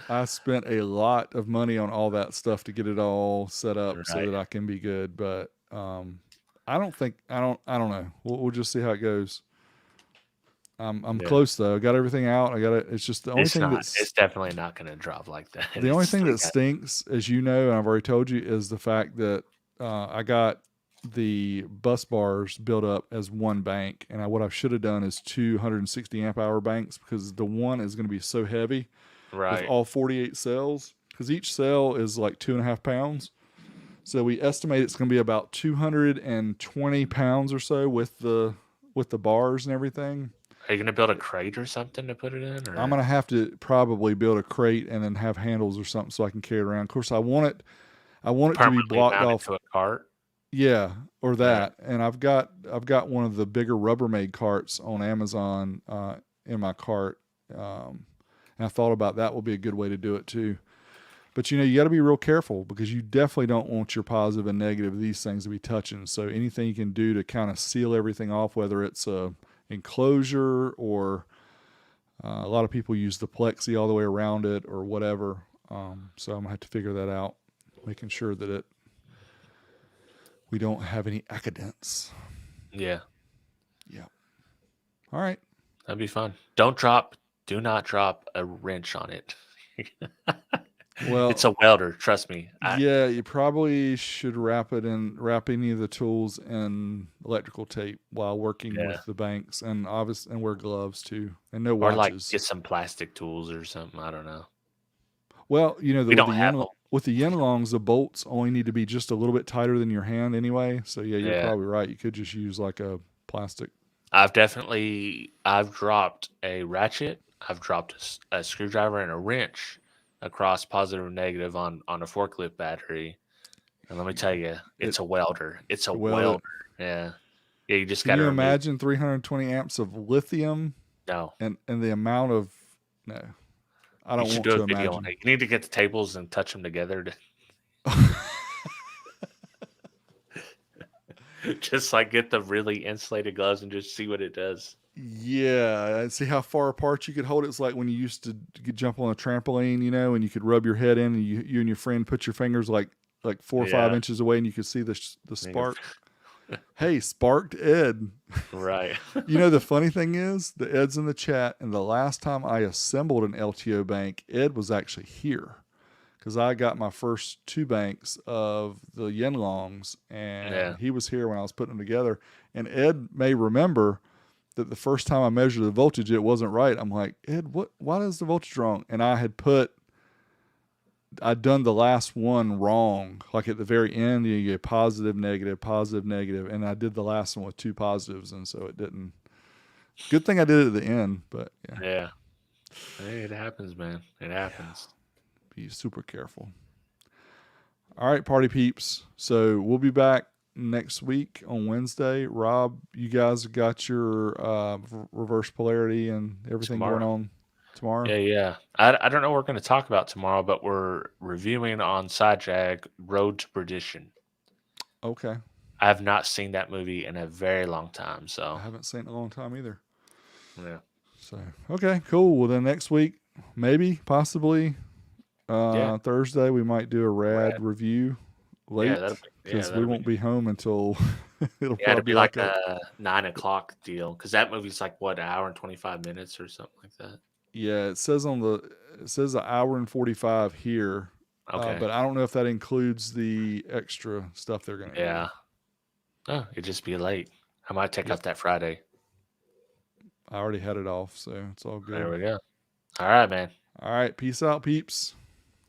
I spent a lot of money on all that stuff to get it all set up so Right. that I can be good, but I don't know. We'll just see how it goes. I'm Yeah. close though. I got everything out. I got it. It's just the only It's thing not. that's It's definitely not going to drop like that. the only It's thing like that stinks, as you know, and I've already told you, is the fact that I got the bus bars built up as one bank, and what I should have done is 260 amp hour banks because the one is going to be so heavy with Right. all 48 cells, because each cell is like 2.5 pounds. So we estimate it's going to be about 220 pounds or so with the bars and everything. Are you gonna build a crate or something to put it in, I'm or gonna have to probably build a crate and then have handles or something so I can carry it around. Of course, I want it to be permanently blocked mount it off. to a cart? Yeah, or Yeah. that. And I've got one of the bigger Rubbermaid carts on Amazon in my cart. And I thought about that would be a good way to do it too. But you got to be real careful because you definitely don't want your positive and negative of these things to be touching. So anything you can do to kind of seal everything off, whether it's a enclosure or a lot of people use the plexi all the way around it or whatever. So I'm gonna have to figure that out, making sure that we don't have any accidents. Yeah, Yeah. All right. that'd be fun. Do not drop a wrench on it. It's Well, a welder, trust me. yeah, you probably should wrap any of the tools in electrical tape while working Yeah. with the banks, and obviously and wear gloves too, and no Or like watches. get some plastic tools or something. I don't know. Well, We don't have them. with the yin longs, the bolts only need to be just a little bit tighter than your hand anyway. So yeah, you're Yeah. probably right. You could just use like a plastic. I've dropped a ratchet, I've dropped a screwdriver and a wrench across positive and negative on a forklift battery. And let me tell you, It it's a welder. It's a Well, welder. Yeah. Yeah, you just can got to you remove. imagine 320 amps of lithium No. and the amount of no, I You don't should want do a to video on imagine. it. You need to get the tables and touch them together to just like get the really insulated gloves and just see what it does. Yeah, see how far apart you could hold it. It's like when you used to jump on a trampoline, and you could rub your head in, and you and your friend put your fingers like 4 or 5 inches away, and you could see the And you're- spark. Hey, sparked Ed. right. The funny thing is, the Ed's in the chat, and the last time I assembled an LTO bank, Ed was actually here because I got my first two banks of the yen longs, and Yeah. he was here when I was putting them together. And Ed may remember that the first time I measured the voltage, it wasn't right. I'm like, Ed, why is the voltage wrong? And I'd done the last one wrong. Like at the very end, you get positive, negative, and I did the last one with two positives, and so it didn't. Good thing I did it at the end, but yeah, Yeah. Hey, it happens, man. It happens. be super careful. All right, party peeps. So we'll be back next week on Wednesday. Rob, you guys got your reverse polarity and everything going Tomorrow. on tomorrow? Yeah, yeah. I don't know what we're going to talk about tomorrow, but we're reviewing on Sidejag Road to Perdition. Okay. I have not seen that movie in a very long time, I so haven't seen it in a long time either. yeah. So okay, cool. Well, then next week, maybe, possibly, Yeah. Thursday, we might do a rad review Yeah, late because we that'll be won't be home until it'll yeah, it'll probably be be like like a a 9 o'clock deal because that movie's like what, an hour and 25 minutes or something like that. yeah. It says an hour and 45 here, Okay. but I don't know if that includes the extra stuff they're gonna Yeah. Oh, it'd just be late. I might take do. Yep. off that Friday. I already had it off, so it's all There good. we go. All right, man. All right, peace out, peeps.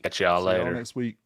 Catch y'all See y'all later. next week.